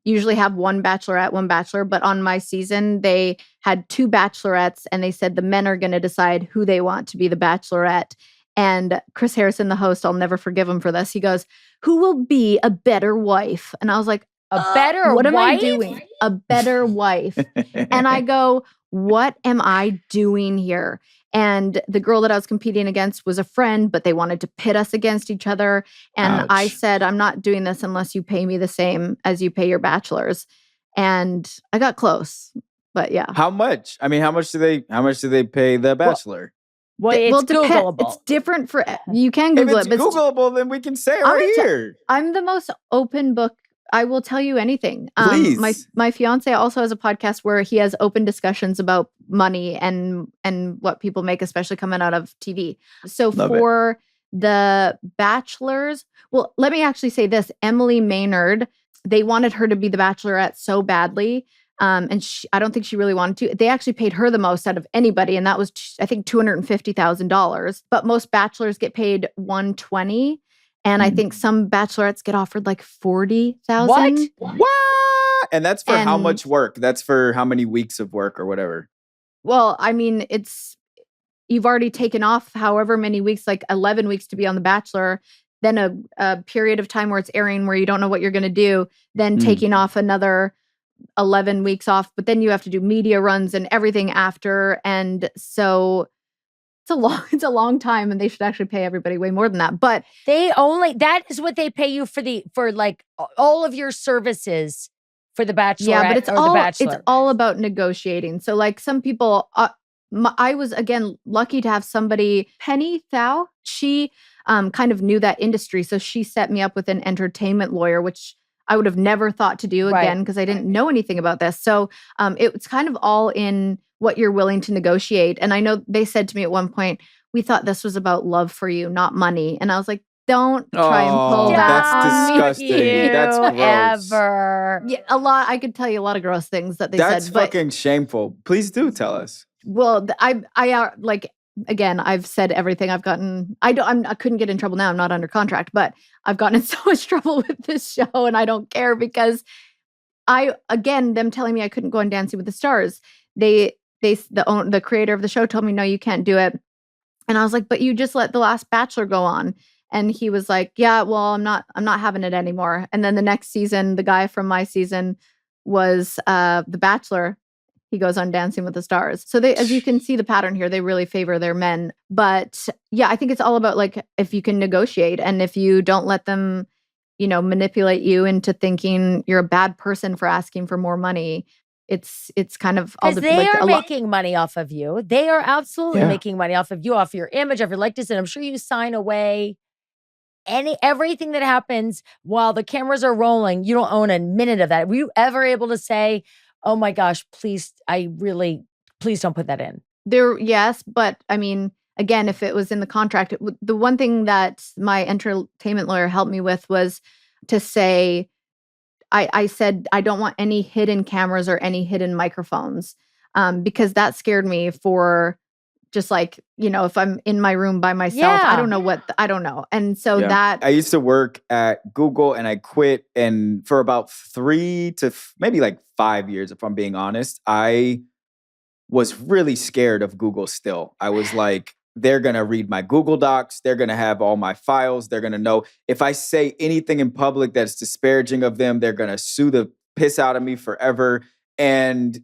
usually have one Bachelorette, one Bachelor, but on my season, they had two Bachelorettes, and they said the men are going to decide who they want to be the Bachelorette. And Chris Harrison, the host, I'll never forgive him for this. He goes, "Who will be a better wife?" And I was like, a better what wife? am I doing? A better wife. And I go, what am I doing here? And the girl that I was competing against was a friend, but they wanted to pit us against each other. And Ouch. I said, I'm not doing this unless you pay me the same as you pay your bachelors. And I got close, but yeah. How much? How much do they pay the Bachelor? Well, it's Googleable. It's different for, you can Google it. If it's Googleable, then we can say it right here. I'm the most open book. I will tell you anything. Please. My fiance also has a podcast where he has open discussions about money and what people make, especially coming out of TV. So for the Bachelors, well, let me actually say this. Emily Maynard, they wanted her to be the Bachelorette so badly. And I don't think she really wanted to. They actually paid her the most out of anybody, and that was, I think, $250,000. But most bachelors get paid $120,000, and I think some bachelorettes get offered like $40,000. What? And that's for how much work? That's for how many weeks of work or whatever? Well, I mean, you've already taken off however many weeks, like 11 weeks to be on The Bachelor, then a period of time where it's airing where you don't know what you're going to do, then taking off another 11 weeks off, but then you have to do media runs and everything after. And so it's a long time, and they should actually pay everybody way more than that. But that is what they pay you for like all of your services for The Bachelorette. Yeah, but The Bachelor. It's all about negotiating. So like some people, I was, again, lucky to have somebody, Penny Thao, she kind of knew that industry. So she set me up with an entertainment lawyer, which I would have never thought to do again because I didn't know anything about this. So it's kind of all in what you're willing to negotiate. And I know they said to me at one point, we thought this was about love for you, not money. And I was like, don't try and pull that that's disgusting. That's gross. Ever. Yeah, I could tell you a lot of gross things that they said. That's fucking shameful. Please do tell us. Well, I like, again, I've said everything. I've gotten, I couldn't get in trouble now. I'm not under contract, but I've gotten in so much trouble with this show, and I don't care because them telling me I couldn't go on Dancing with the Stars. The creator of the show told me, no, you can't do it. And I was like, but you just let The Last Bachelor go on. And he was like, yeah, well, I'm not having it anymore. And then the next season, the guy from my season was The Bachelor. He goes on Dancing with the Stars. So as you can see the pattern here, they really favor their men. But yeah, I think it's all about like if you can negotiate, and if you don't let them, manipulate you into thinking you're a bad person for asking for more money. It's kind of all because they are making money off of you. They are absolutely making money off of you, off your image, off your likeness, and I'm sure you sign away everything that happens while the cameras are rolling. You don't own a minute of that. Were you ever able to say, oh my gosh, please don't put that in? Yes, but I mean, again, if it was in the contract, the one thing that my entertainment lawyer helped me with was to say, I said, I don't want any hidden cameras or any hidden microphones, because that scared me for just like, if I'm in my room by myself, I don't know I don't know. And so that I used to work at Google, and I quit. And for about 3 to maybe like 5 years, if I'm being honest, I was really scared of Google still. I was like, they're going to read my Google Docs. They're going to have all my files. They're going to know if I say anything in public that's disparaging of them, they're going to sue the piss out of me forever. And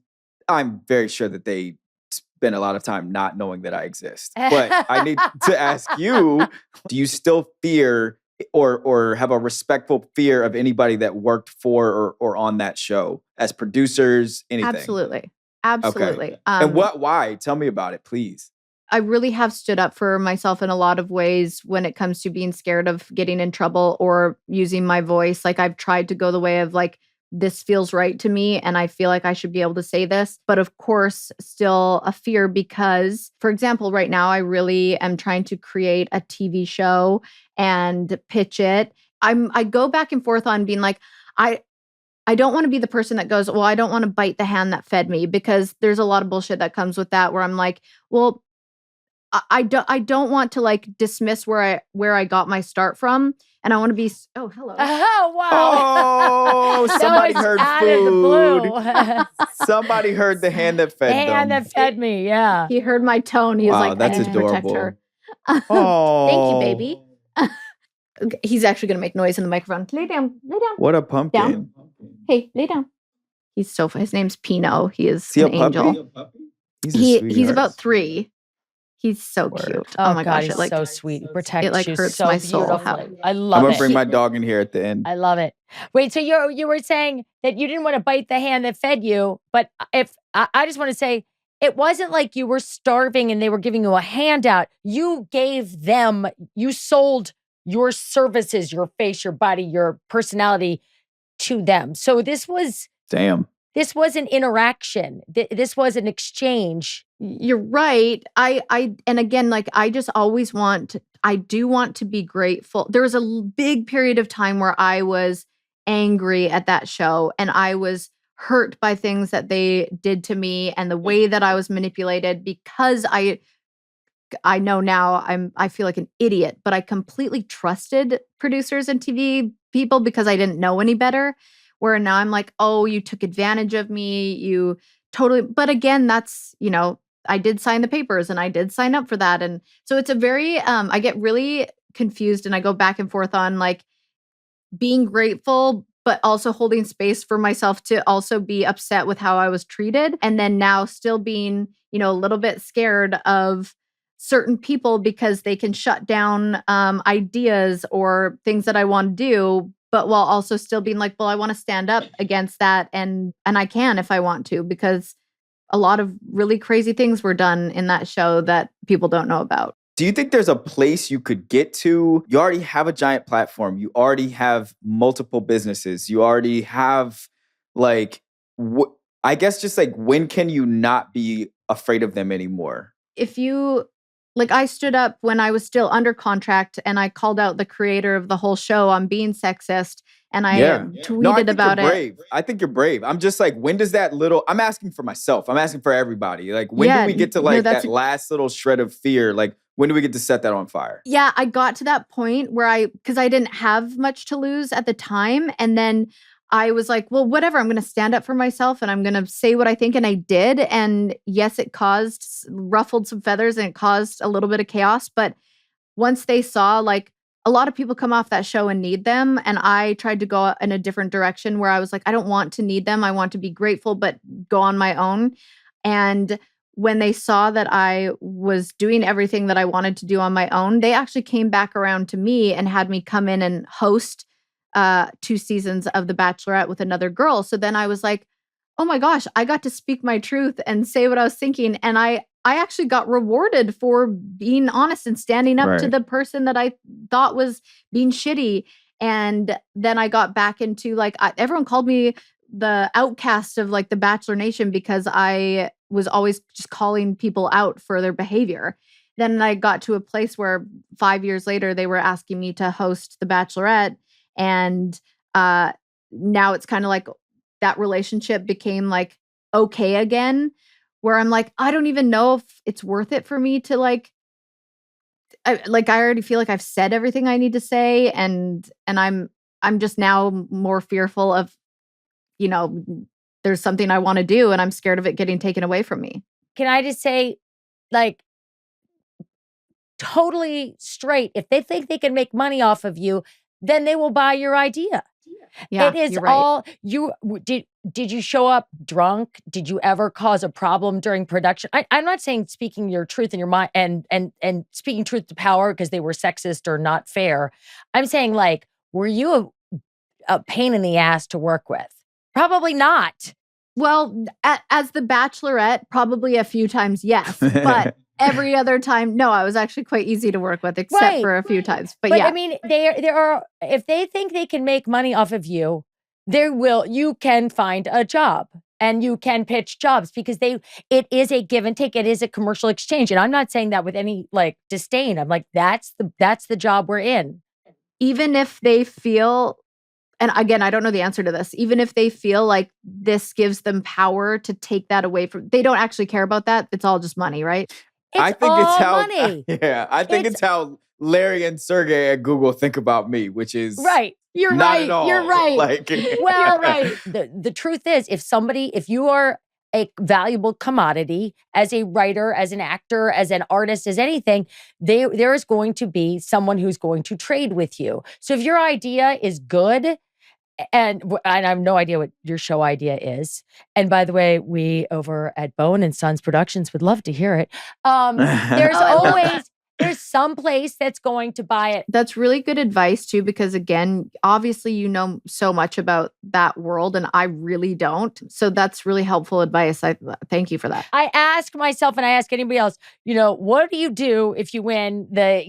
I'm very sure that they spend a lot of time not knowing that I exist. But I need to ask you, do you still fear or have a respectful fear of anybody that worked for or on that show as producers, anything? Absolutely. Okay. And why? Tell me about it, please. I really have stood up for myself in a lot of ways when it comes to being scared of getting in trouble or using my voice. Like I've tried to go the way of like, this feels right to me and I feel like I should be able to say this. But of course, still a fear because, for example, right now, I really am trying to create a TV show and pitch it. I go back and forth on being like, I don't want to be the person that goes, well, I don't want to bite the hand that fed me, because there's a lot of bullshit that comes with that where I'm like, well, I don't want to like dismiss where I got my start from, and I want to be. Oh, hello. Oh wow! Oh, somebody heard food. Somebody heard the hand that fed them. The hand that fed me. Yeah, he heard my tone. He was like, that's I need adorable. to protect her. Oh, thank you, baby. He's actually going to make noise in the microphone. Lay down. Lay down. What a pumpkin! Down. Hey, lay down. He's so fun. His name's Pino. He is an angel. He's about 3. He's so cute. Oh my gosh, he's so sweet. He protects it like you hurts so my soul. beautifully. I love it. I'm gonna bring my dog in here at the end. I love it. Wait, so you were saying that you didn't want to bite the hand that fed you, but if I just want to say, it wasn't like you were starving and they were giving you a handout. You gave them. You sold your services, your face, your body, your personality to them. So this was This was an interaction. This was an exchange. You're right. And again, like I just always I do want to be grateful. There was a big period of time where I was angry at that show and I was hurt by things that they did to me and the way that I was manipulated, because I know now I feel like an idiot, but I completely trusted producers and TV people because I didn't know any better. Where now I'm like, oh, you took advantage of me. You totally, but again, that's, I did sign the papers and I did sign up for that. And so it's a very, I get really confused and I go back and forth on like being grateful, but also holding space for myself to also be upset with how I was treated. And then now still being, a little bit scared of certain people because they can shut down ideas or things that I want to do, but while also still being like, well, I want to stand up against that. And I can if I want to, because a lot of really crazy things were done in that show that people don't know about. Do you think there's a place you could get to? You already have a giant platform. You already have multiple businesses. You already have like, I guess just like, when can you not be afraid of them anymore? If you, like, I stood up when I was still under contract and I called out the creator of the whole show on being sexist. And I tweeted about it. I think you're brave. I'm just like, when does that I'm asking for myself. I'm asking for everybody. Like, when do we get to like that last little shred of fear? Like, when do we get to set that on fire? Yeah, I got to that point where because I didn't have much to lose at the time. And then I was like, well, whatever, I'm going to stand up for myself and I'm going to say what I think. And I did. And yes, it ruffled some feathers and it caused a little bit of chaos. But once they saw like a lot of people come off that show and need them, and I tried to go in a different direction where I was like, I don't want to need them. I want to be grateful, but go on my own. And when they saw that I was doing everything that I wanted to do on my own, they actually came back around to me and had me come in and host 2 seasons of The Bachelorette with another girl. So then I was like, oh my gosh, I got to speak my truth and say what I was thinking. And I actually got rewarded for being honest and standing up to the person that I thought was being shitty. And then I got back into like, everyone called me the outcast of like the Bachelor Nation because I was always just calling people out for their behavior. Then I got to a place where 5 years later, they were asking me to host The Bachelorette. And now it's kind of like that relationship became like okay again, where I'm like, I don't even know if it's worth it for me to I already feel like I've said everything I need to say. And I'm just now more fearful of, there's something I want to do and I'm scared of it getting taken away from me. Can I just say, like, totally straight, if they think they can make money off of you, then they will buy your idea. Yeah, it is you're right. all you did you show up drunk? Did you ever cause a problem during production? I'm not saying speaking your truth in your mind and speaking truth to power because they were sexist or not fair. I'm saying, like, were you a pain in the ass to work with? Probably not. Well, as the Bachelorette, probably a few times, yes. But every other time, no, I was actually quite easy to work with, except for a few times. But yeah. I mean, there are, if they think they can make money off of you, you can find a job and you can pitch jobs because it is a give and take. It is a commercial exchange. And I'm not saying that with any like disdain. I'm like, that's the job we're in. Even if they feel, and again, I don't know the answer to this, even if they feel like this gives them power to take that away from, they don't actually care about that. It's all just money, right? I think it's how Larry and Sergey at Google think about me, which is right. You're not right. At all. You're right. Like, well, right. The truth is, if you are a valuable commodity as a writer, as an actor, as an artist, as anything, there is going to be someone who's going to trade with you. So if your idea is good, and I have no idea what your show idea is. And by the way, we over at Bowen and Sons Productions would love to hear it. There's some place that's going to buy it. That's really good advice too, because again, obviously you know so much about that world and I really don't. So that's really helpful advice. I thank you for that. I ask myself and I ask anybody else, what do you do if you win the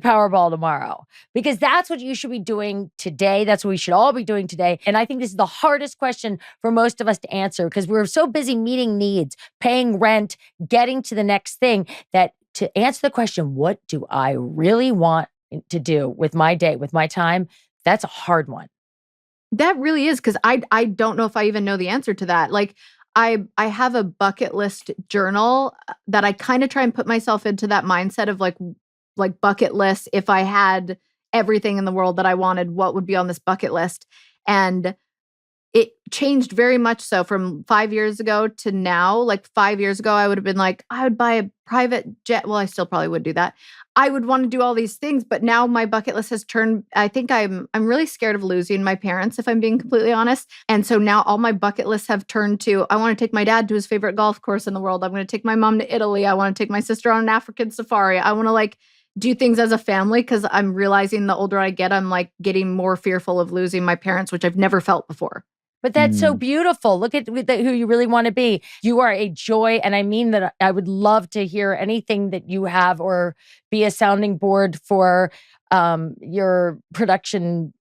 Powerball tomorrow? Because that's what you should be doing today. That's what we should all be doing today. And I think this is the hardest question for most of us to answer because we're so busy meeting needs, paying rent, getting to the next thing that to answer the question, what do I really want to do with my day, with my time? That's a hard one. That really is, because I don't know if I even know the answer to that. Like I have a bucket list journal that I kind of try and put myself into that mindset of like bucket list. If I had everything in the world that I wanted, what would be on this bucket list? And it changed very much so from 5 years ago to now. Like 5 years ago, I would have been like, I would buy a private jet. Well, I still probably would do that. I would want to do all these things, but now my bucket list has turned. I think I'm really scared of losing my parents, if I'm being completely honest. And so now all my bucket lists have turned to, I want to take my dad to his favorite golf course in the world. I'm going to take my mom to Italy. I want to take my sister on an African safari. I want to like do things as a family, because I'm realizing the older I get, I'm like getting more fearful of losing my parents, which I've never felt before. But that's so beautiful. Look at who you really want to be. You are a joy. And I mean that I would love to hear anything that you have or be a sounding board for your production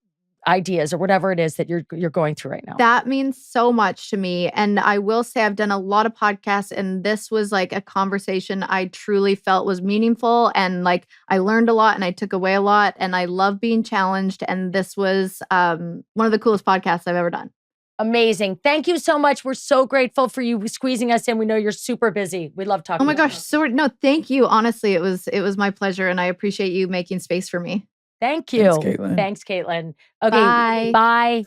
ideas or whatever it is that you're going through right now. That means so much to me. And I will say I've done a lot of podcasts, and this was like a conversation I truly felt was meaningful. And like I learned a lot and I took away a lot, and I love being challenged. And this was one of the coolest podcasts I've ever done. Amazing. Thank you so much. We're so grateful for you squeezing us in. We know you're super busy. We love talking. Oh my gosh. No, thank you. Honestly, it was my pleasure, and I appreciate you making space for me. Thank you. Thanks, Kaitlyn. Thanks, Kaitlyn. Okay. Bye.